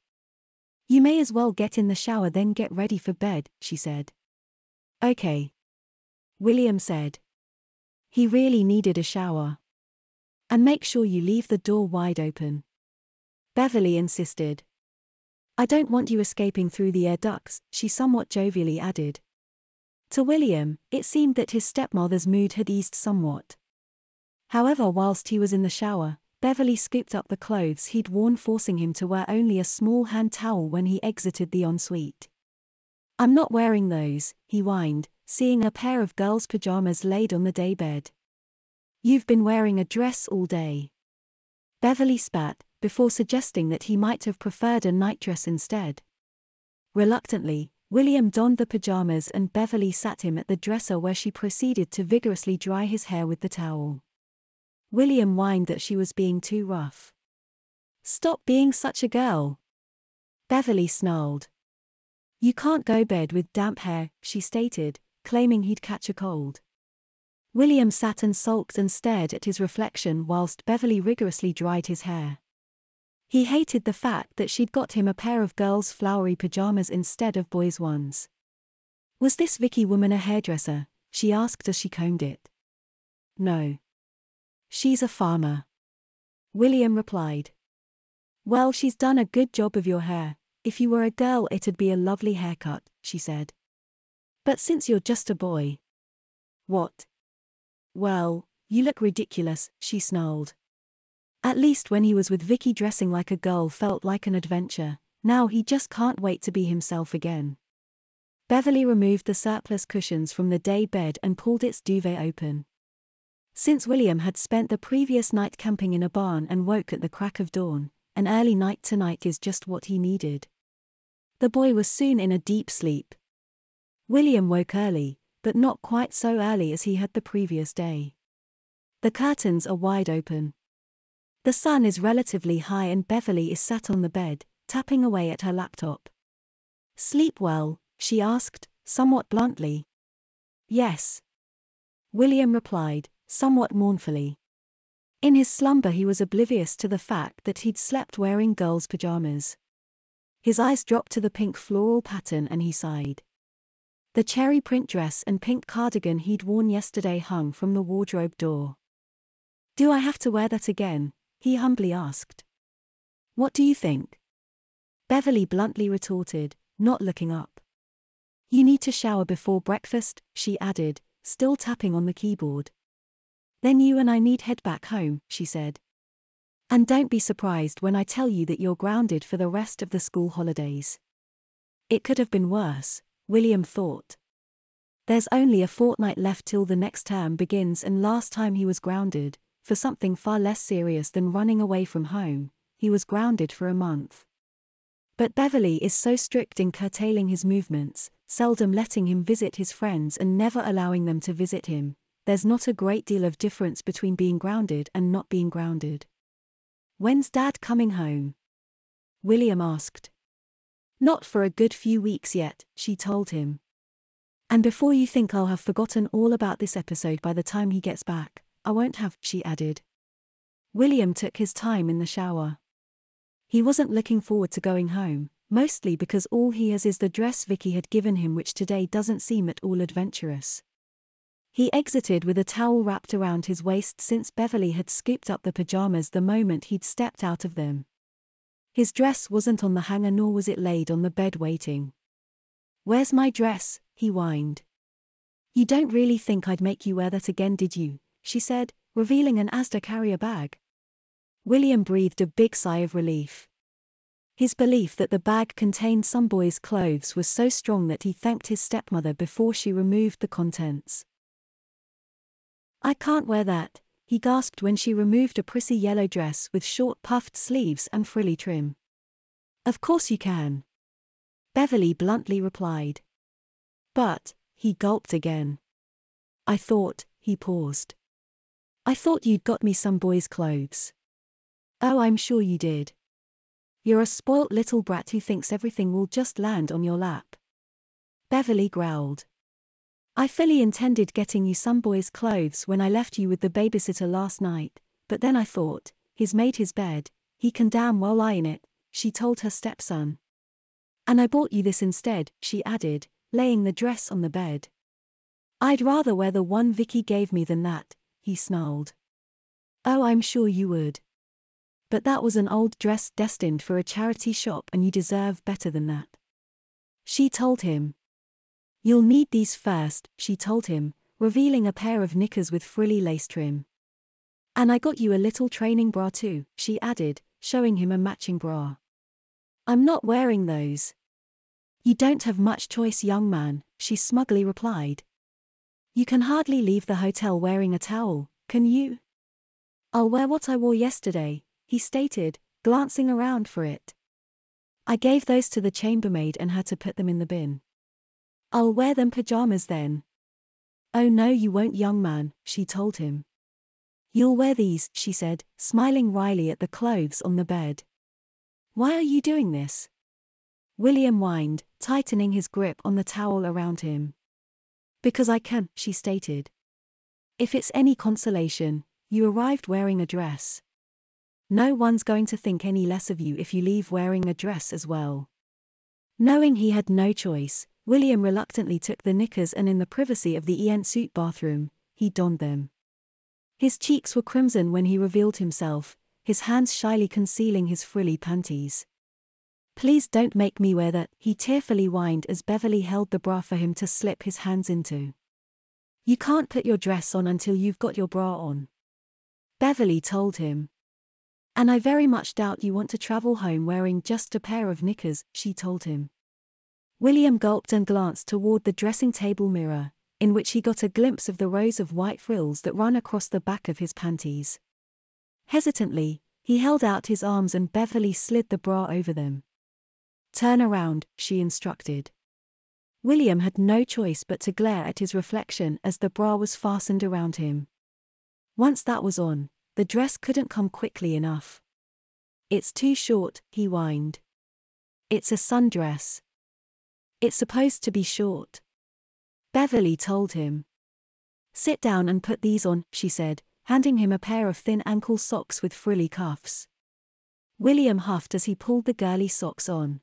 You may as well get in the shower then get ready for bed, she said. Okay, William said. He really needed a shower. And make sure you leave the door wide open, Beverly insisted. I don't want you escaping through the air ducts, she somewhat jovially added. To William, it seemed that his stepmother's mood had eased somewhat. However, whilst he was in the shower, Beverly scooped up the clothes he'd worn, forcing him to wear only a small hand towel when he exited the ensuite. I'm not wearing those, he whined, seeing a pair of girls' pajamas laid on the daybed. You've been wearing a dress all day, Beverly spat, before suggesting that he might have preferred a nightdress instead. Reluctantly, William donned the pajamas and Beverly sat him at the dresser where she proceeded to vigorously dry his hair with the towel. William whined that she was being too rough. "Stop being such a girl," Beverly snarled. "You can't go bed with damp hair," she stated, claiming he'd catch a cold. William sat and sulked and stared at his reflection whilst Beverly rigorously dried his hair. He hated the fact that she'd got him a pair of girls' flowery pajamas instead of boys' ones. "Was this Vicky woman a hairdresser?" she asked as she combed it. "No. She's a farmer," William replied. "Well, she's done a good job of your hair. If you were a girl it'd be a lovely haircut," she said. "But since you're just a boy." "What?" "Well, you look ridiculous," she snarled. At least when he was with Vicky dressing like a girl felt like an adventure, now he just can't wait to be himself again. Beverly removed the surplus cushions from the day bed and pulled its duvet open. Since William had spent the previous night camping in a barn and woke at the crack of dawn, an early night tonight is just what he needed. The boy was soon in a deep sleep. William woke early, but not quite so early as he had the previous day. The curtains are wide open. The sun is relatively high and Beverly is sat on the bed, tapping away at her laptop. "Sleep well?" she asked, somewhat bluntly. "Yes," William replied, somewhat mournfully. In his slumber he was oblivious to the fact that he'd slept wearing girls' pajamas. His eyes dropped to the pink floral pattern and he sighed. The cherry print dress and pink cardigan he'd worn yesterday hung from the wardrobe door. "Do I have to wear that again?" he humbly asked. "What do you think?" Beverly bluntly retorted, not looking up. "You need to shower before breakfast," she added, still tapping on the keyboard. "Then you and I need head back home," she said. "And don't be surprised when I tell you that you're grounded for the rest of the school holidays." It could have been worse, William thought. There's only a fortnight left till the next term begins, and last time he was grounded, for something far less serious than running away from home, he was grounded for a month. But Beverly is so strict in curtailing his movements, seldom letting him visit his friends and never allowing them to visit him. There's not a great deal of difference between being grounded and not being grounded. "When's Dad coming home?" William asked. "Not for a good few weeks yet," she told him. "And before you think I'll have forgotten all about this episode by the time he gets back, I won't have," she added. William took his time in the shower. He wasn't looking forward to going home, mostly because all he has is the dress Vicky had given him, which today doesn't seem at all adventurous. He exited with a towel wrapped around his waist since Beverly had scooped up the pajamas the moment he'd stepped out of them. His dress wasn't on the hanger nor was it laid on the bed waiting. "Where's my dress?" he whined. "You don't really think I'd make you wear that again, did you?" she said, revealing an Asda carrier bag. William breathed a big sigh of relief. His belief that the bag contained some boy's clothes was so strong that he thanked his stepmother before she removed the contents. "I can't wear that," he gasped when she removed a prissy yellow dress with short puffed sleeves and frilly trim. "Of course you can," Beverly bluntly replied. "But," he gulped again. "I thought," he paused. "I thought you'd got me some boy's clothes." "Oh, I'm sure you did. You're a spoilt little brat who thinks everything will just land on your lap," Beverly growled. "I fully intended getting you some boy's clothes when I left you with the babysitter last night, but then I thought, he's made his bed, he can damn well lie in it," she told her stepson. "And I bought you this instead," she added, laying the dress on the bed. "I'd rather wear the one Vicky gave me than that," he snarled. "Oh, I'm sure you would. But that was an old dress destined for a charity shop and you deserve better than that," she told him. "You'll need these first," she told him, revealing a pair of knickers with frilly lace trim. "And I got you a little training bra too," she added, showing him a matching bra. "I'm not wearing those." "You don't have much choice, young man," she smugly replied. "You can hardly leave the hotel wearing a towel, can you?" "I'll wear what I wore yesterday," he stated, glancing around for it. "I gave those to the chambermaid and had to put them in the bin." I'll wear them pajamas then. Oh no, you won't, young man, she told him. You'll wear these, she said, smiling wryly at the clothes on the bed. Why are you doing this? William whined, tightening his grip on the towel around him. Because I can, she stated. If it's any consolation, you arrived wearing a dress. No one's going to think any less of you if you leave wearing a dress as well. Knowing he had no choice, William reluctantly took the knickers and in the privacy of the en-suite bathroom, he donned them. His cheeks were crimson when he revealed himself, his hands shyly concealing his frilly panties. Please don't make me wear that, he tearfully whined as Beverly held the bra for him to slip his hands into. You can't put your dress on until you've got your bra on, Beverly told him. And I very much doubt you want to travel home wearing just a pair of knickers, she told him. William gulped and glanced toward the dressing table mirror, in which he got a glimpse of the rows of white frills that run across the back of his panties. Hesitantly, he held out his arms and Beverly slid the bra over them. Turn around, she instructed. William had no choice but to glare at his reflection as the bra was fastened around him. Once that was on, the dress couldn't come quickly enough. It's too short, he whined. It's a sundress. It's supposed to be short, Beverly told him. Sit down and put these on, she said, handing him a pair of thin ankle socks with frilly cuffs. William huffed as he pulled the girly socks on.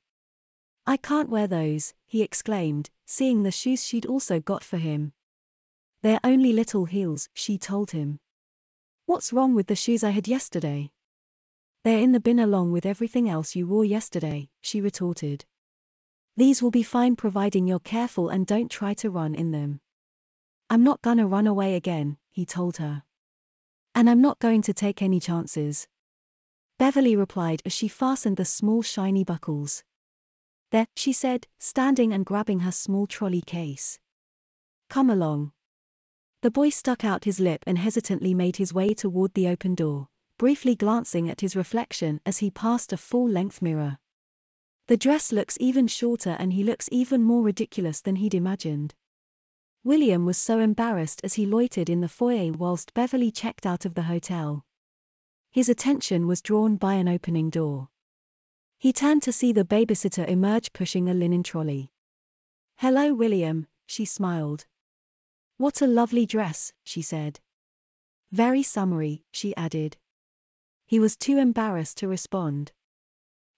I can't wear those, he exclaimed, seeing the shoes she'd also got for him. They're only little heels, she told him. What's wrong with the shoes I had yesterday? They're in the bin along with everything else you wore yesterday, she retorted. These will be fine providing you're careful and don't try to run in them. I'm not gonna run away again, he told her. And I'm not going to take any chances, Beverly replied as she fastened the small shiny buckles. There, she said, standing and grabbing her small trolley case. Come along. The boy stuck out his lip and hesitantly made his way toward the open door, briefly glancing at his reflection as he passed a full-length mirror. The dress looks even shorter and he looks even more ridiculous than he'd imagined. William was so embarrassed as he loitered in the foyer whilst Beverly checked out of the hotel. His attention was drawn by an opening door. He turned to see the babysitter emerge pushing a linen trolley. Hello, William, she smiled. What a lovely dress, she said. Very summery, she added. He was too embarrassed to respond.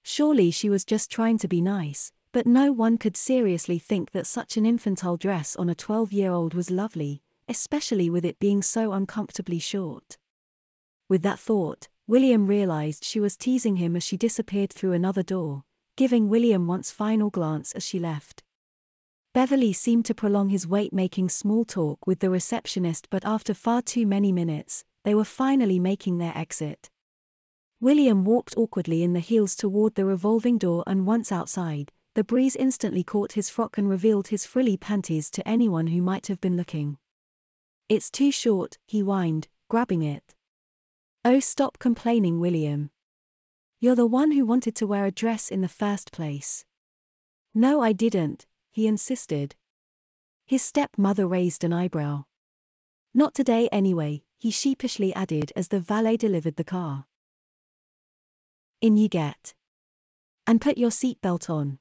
Surely she was just trying to be nice, but no one could seriously think that such an infantile dress on a 12-year-old was lovely, especially with it being so uncomfortably short. With that thought, William realized she was teasing him as she disappeared through another door, giving William one final glance as she left. Beverly seemed to prolong his wait making small talk with the receptionist, but after far too many minutes, they were finally making their exit. William walked awkwardly in the heels toward the revolving door, and once outside, the breeze instantly caught his frock and revealed his frilly panties to anyone who might have been looking. It's too short, he whined, grabbing it. Oh, stop complaining, William. You're the one who wanted to wear a dress in the first place. No, I didn't, he insisted. His stepmother raised an eyebrow. Not today anyway, he sheepishly added as the valet delivered the car. In you get. And put your seatbelt on,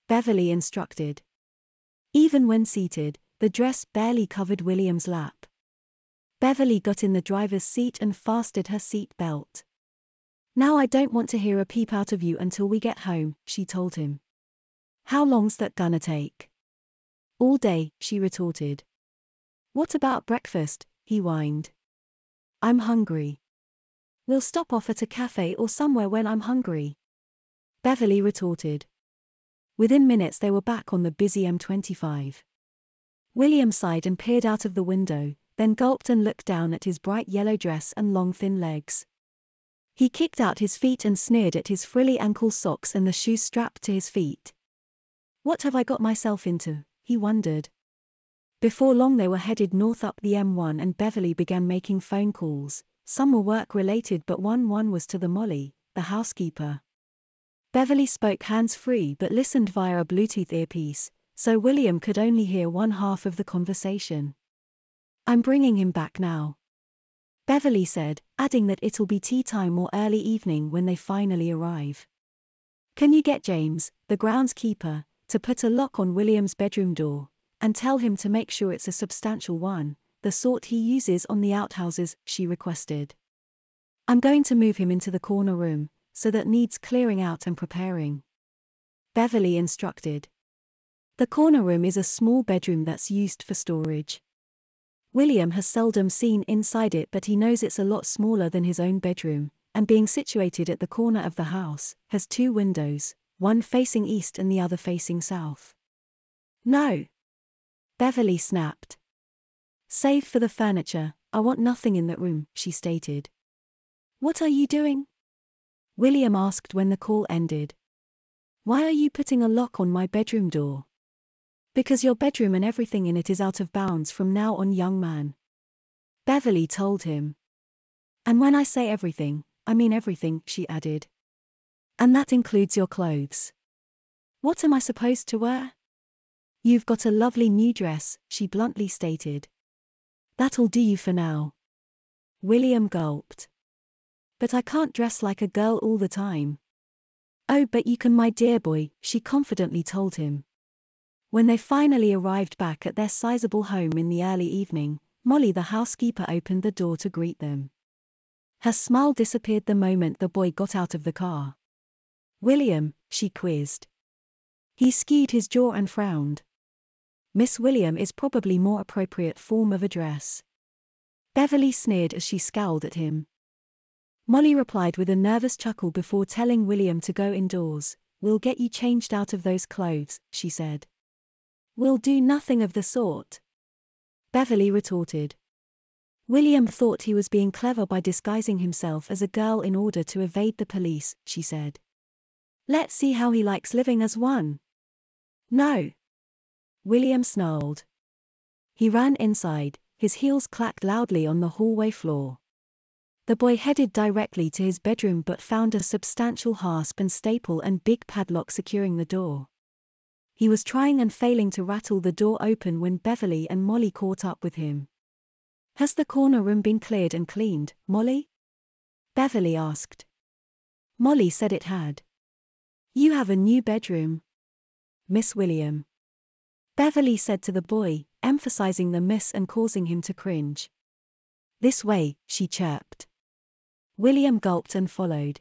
Beverly instructed. Even when seated, the dress barely covered William's lap. Beverly got in the driver's seat and fastened her seat belt. Now I don't want to hear a peep out of you until we get home, she told him. How long's that gonna take? All day, she retorted. What about breakfast? He whined. I'm hungry. We'll stop off at a cafe or somewhere when I'm hungry, Beverly retorted. Within minutes they were back on the busy M25. William sighed and peered out of the window, then gulped and looked down at his bright yellow dress and long thin legs. He kicked out his feet and sneered at his frilly ankle socks and the shoes strapped to his feet. What have I got myself into, he wondered. Before long they were headed north up the M1 and Beverly began making phone calls. Some were work-related but one was to the Molly, the housekeeper. Beverly spoke hands-free but listened via a Bluetooth earpiece, so William could only hear one half of the conversation. I'm bringing him back now, Beverly said, adding that it'll be tea time or early evening when they finally arrive. Can you get James, the groundskeeper, to put a lock on William's bedroom door, and tell him to make sure it's a substantial one, the sort he uses on the outhouses, she requested. I'm going to move him into the corner room, so that needs clearing out and preparing, Beverly instructed. The corner room is a small bedroom that's used for storage. William has seldom seen inside it, but he knows it's a lot smaller than his own bedroom, and being situated at the corner of the house, has 2 windows, one facing east and the other facing south. No, Beverly snapped. Save for the furniture, I want nothing in that room, she stated. What are you doing? William asked when the call ended. Why are you putting a lock on my bedroom door? Because your bedroom and everything in it is out of bounds from now on, young man, Beverly told him. And when I say everything, I mean everything, she added. And that includes your clothes. What am I supposed to wear? You've got a lovely new dress, she bluntly stated. That'll do you for now. William gulped. But I can't dress like a girl all the time. Oh, but you can, my dear boy, she confidently told him. When they finally arrived back at their sizable home in the early evening, Molly the housekeeper opened the door to greet them. Her smile disappeared the moment the boy got out of the car. William, she quizzed. He skewed his jaw and frowned. Miss William is probably more appropriate form of address. Beverly sneered as she scowled at him. Molly replied with a nervous chuckle before telling William to go indoors. We'll get you changed out of those clothes, she said. We'll do nothing of the sort, Beverly retorted. William thought he was being clever by disguising himself as a girl in order to evade the police, she said. Let's see how he likes living as one. No, William snarled. He ran inside, his heels clacked loudly on the hallway floor. The boy headed directly to his bedroom but found a substantial hasp and staple and big padlock securing the door. He was trying and failing to rattle the door open when Beverly and Molly caught up with him. Has the corner room been cleared and cleaned, Molly? Beverly asked. Molly said it had. You have a new bedroom, Miss William, Beverly said to the boy, emphasizing the miss and causing him to cringe. This way, she chirped. William gulped and followed.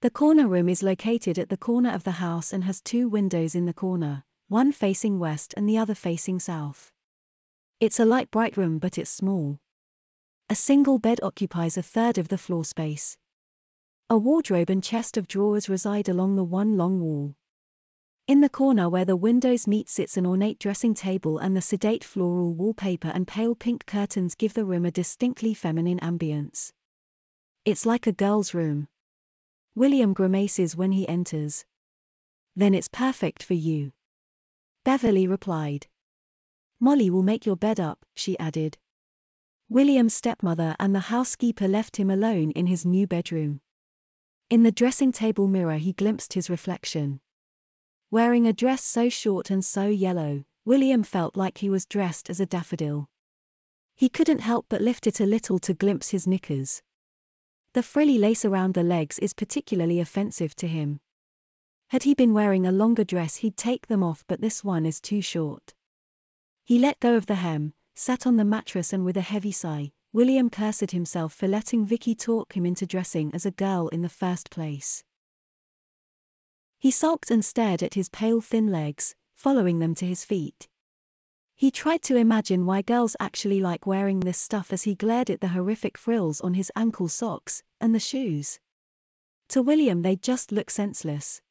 The corner room is located at the corner of the house and has 2 windows in the corner, one facing west and the other facing south. It's a light bright room but it's small. A single bed occupies a third of the floor space. A wardrobe and chest of drawers reside along the one long wall. In the corner where the windows meet sits an ornate dressing table, and the sedate floral wallpaper and pale pink curtains give the room a distinctly feminine ambience. It's like a girl's room. William grimaces when he enters. Then it's perfect for you, Beverly replied. Molly will make your bed up, she added. William's stepmother and the housekeeper left him alone in his new bedroom. In the dressing table mirror he glimpsed his reflection. Wearing a dress so short and so yellow, William felt like he was dressed as a daffodil. He couldn't help but lift it a little to glimpse his knickers. The frilly lace around the legs is particularly offensive to him. Had he been wearing a longer dress he'd take them off, but this one is too short. He let go of the hem, sat on the mattress, and with a heavy sigh, William cursed himself for letting Vicky talk him into dressing as a girl in the first place. He sulked and stared at his pale thin legs, following them to his feet. He tried to imagine why girls actually like wearing this stuff as he glared at the horrific frills on his ankle socks, and the shoes. To William they just look senseless.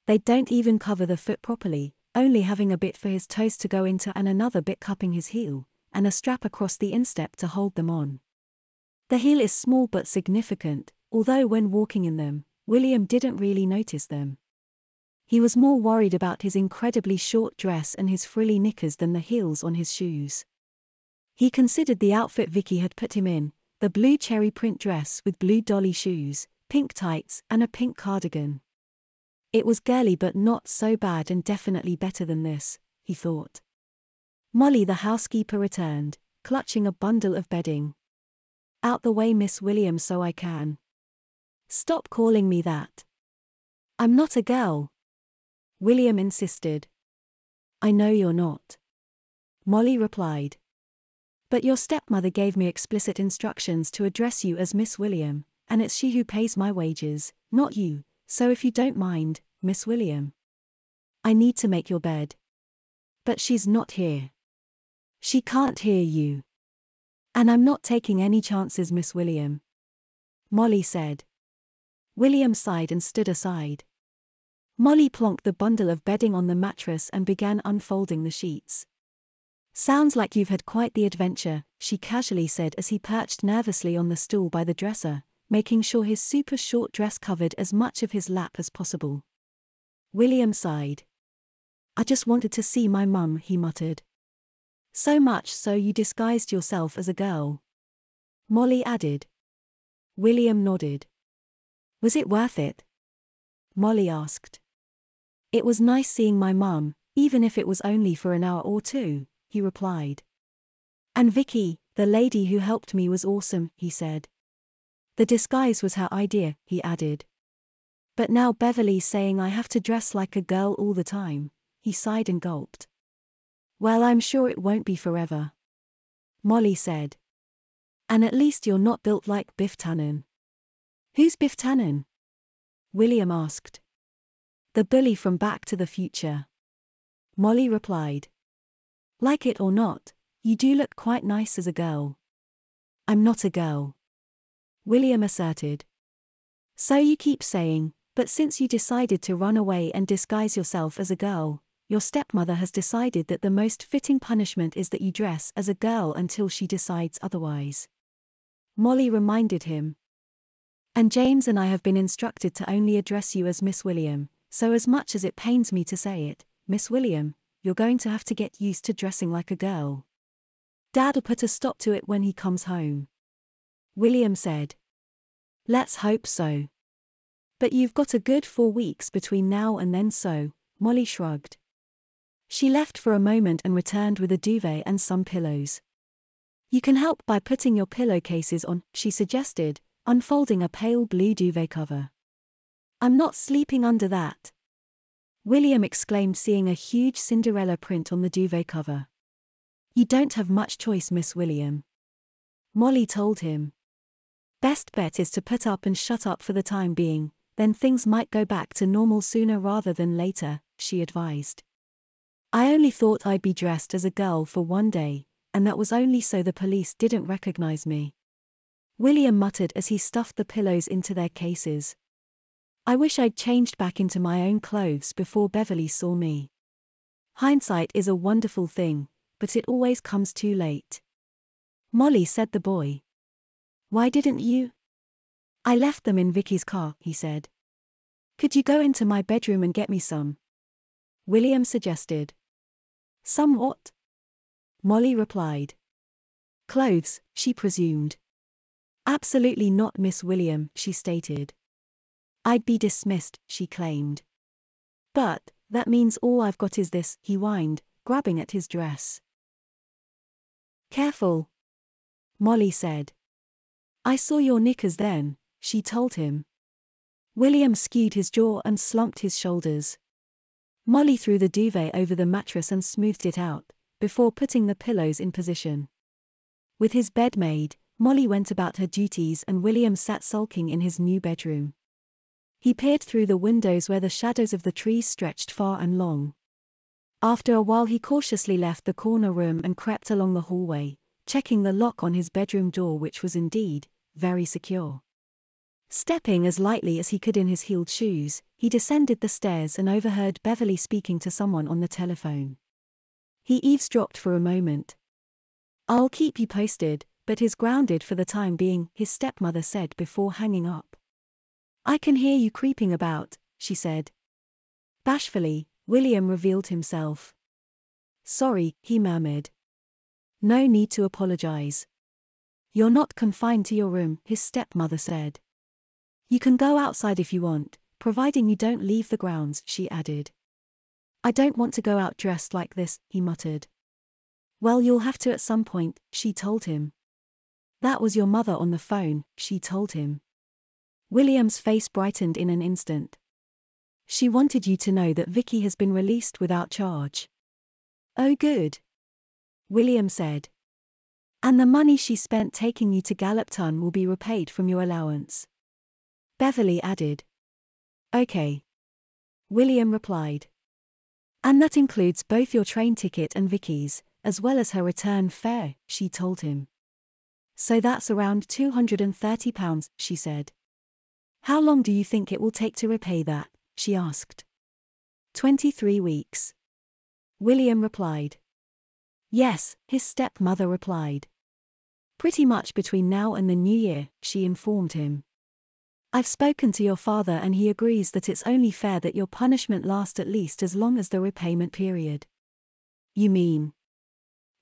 They don't even cover the foot properly, only having a bit for his toes to go into and another bit cupping his heel, and a strap across the instep to hold them on. The heel is small but significant, although when walking in them, William didn't really notice them. He was more worried about his incredibly short dress and his frilly knickers than the heels on his shoes. He considered the outfit Vicky had put him in, the blue cherry print dress with blue dolly shoes, pink tights, and a pink cardigan. It was girly but not so bad and definitely better than this, he thought. Molly the housekeeper returned, clutching a bundle of bedding. Out the way, Miss Williams, so I can. Stop calling me that. I'm not a girl. William insisted. I know you're not. Molly replied. But your stepmother gave me explicit instructions to address you as Miss William, and it's she who pays my wages, not you, so if you don't mind, Miss William. I need to make your bed. But she's not here. She can't hear you. And I'm not taking any chances, Miss William. Molly said. William sighed and stood aside. Molly plonked the bundle of bedding on the mattress and began unfolding the sheets. Sounds like you've had quite the adventure, she casually said as he perched nervously on the stool by the dresser, making sure his super short dress covered as much of his lap as possible. William sighed. I just wanted to see my mum, he muttered. So much so you disguised yourself as a girl? Molly added. William nodded. Was it worth it? Molly asked. It was nice seeing my mum, even if it was only for an hour or two, he replied. And Vicky, the lady who helped me, was awesome, he said. The disguise was her idea, he added. But now Beverly's saying I have to dress like a girl all the time, he sighed and gulped. Well, I'm sure it won't be forever. Molly said. And at least you're not built like Biff Tannen. Who's Biff Tannen? William asked. The bully from Back to the Future. Molly replied. Like it or not, you do look quite nice as a girl. I'm not a girl. William asserted. So you keep saying, but since you decided to run away and disguise yourself as a girl, your stepmother has decided that the most fitting punishment is that you dress as a girl until she decides otherwise. Molly reminded him. And James and I have been instructed to only address you as Miss William, so as much as it pains me to say it, Miss William, you're going to have to get used to dressing like a girl. Dad'll put a stop to it when he comes home. William said. Let's hope so. But you've got a good 4 weeks between now and then, so, Molly shrugged. She left for a moment and returned with a duvet and some pillows. You can help by putting your pillowcases on, she suggested, unfolding a pale blue duvet cover. I'm not sleeping under that. William exclaimed, seeing a huge Cinderella print on the duvet cover. You don't have much choice, Miss William. Molly told him. Best bet is to put up and shut up for the time being, then things might go back to normal sooner rather than later, she advised. I only thought I'd be dressed as a girl for one day, and that was only so the police didn't recognize me. William muttered as he stuffed the pillows into their cases. I wish I'd changed back into my own clothes before Beverly saw me. Hindsight is a wonderful thing, but it always comes too late. Molly, said the boy. Why didn't you? I left them in Vicky's car, he said. Could you go into my bedroom and get me some? William suggested. Some what? Molly replied. Clothes, she presumed. Absolutely not, Miss William, she stated. I'd be dismissed, she claimed. But, that means all I've got is this, he whined, grabbing at his dress. Careful. Molly said. I saw your knickers then, she told him. William skewed his jaw and slumped his shoulders. Molly threw the duvet over the mattress and smoothed it out, before putting the pillows in position. With his bed made, Molly went about her duties and William sat sulking in his new bedroom. He peered through the windows where the shadows of the trees stretched far and long. After a while he cautiously left the corner room and crept along the hallway, checking the lock on his bedroom door, which was indeed very secure. Stepping as lightly as he could in his heeled shoes, he descended the stairs and overheard Beverly speaking to someone on the telephone. He eavesdropped for a moment. I'll keep you posted, but is grounded for the time being, his stepmother said before hanging up. I can hear you creeping about, she said. Bashfully, William revealed himself. Sorry, he murmured. No need to apologize. You're not confined to your room, his stepmother said. You can go outside if you want, providing you don't leave the grounds, she added. I don't want to go out dressed like this, he muttered. Well, you'll have to at some point, she told him. That was your mother on the phone, she told him. William's face brightened in an instant. She wanted you to know that Vicky has been released without charge. Oh good. William said. And the money she spent taking you to Gallopton will be repaid from your allowance. Beverly added. Okay. William replied. And that includes both your train ticket and Vicky's, as well as her return fare, she told him. So that's around £230, she said. How long do you think it will take to repay that? She asked. 23 weeks. William replied. Yes, his stepmother replied. Pretty much between now and the new year, she informed him. I've spoken to your father and he agrees that it's only fair that your punishment last at least as long as the repayment period. You mean?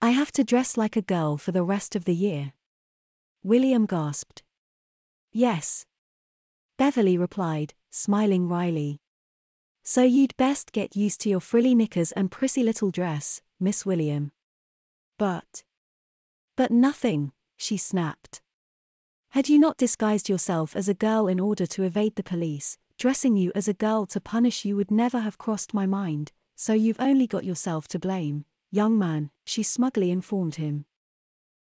I have to dress like a girl for the rest of the year? William gasped. Yes. Beverly replied, smiling wryly. So you'd best get used to your frilly knickers and prissy little dress, Miss William. But nothing, she snapped. Had you not disguised yourself as a girl in order to evade the police, dressing you as a girl to punish you would never have crossed my mind, so you've only got yourself to blame, young man, she smugly informed him.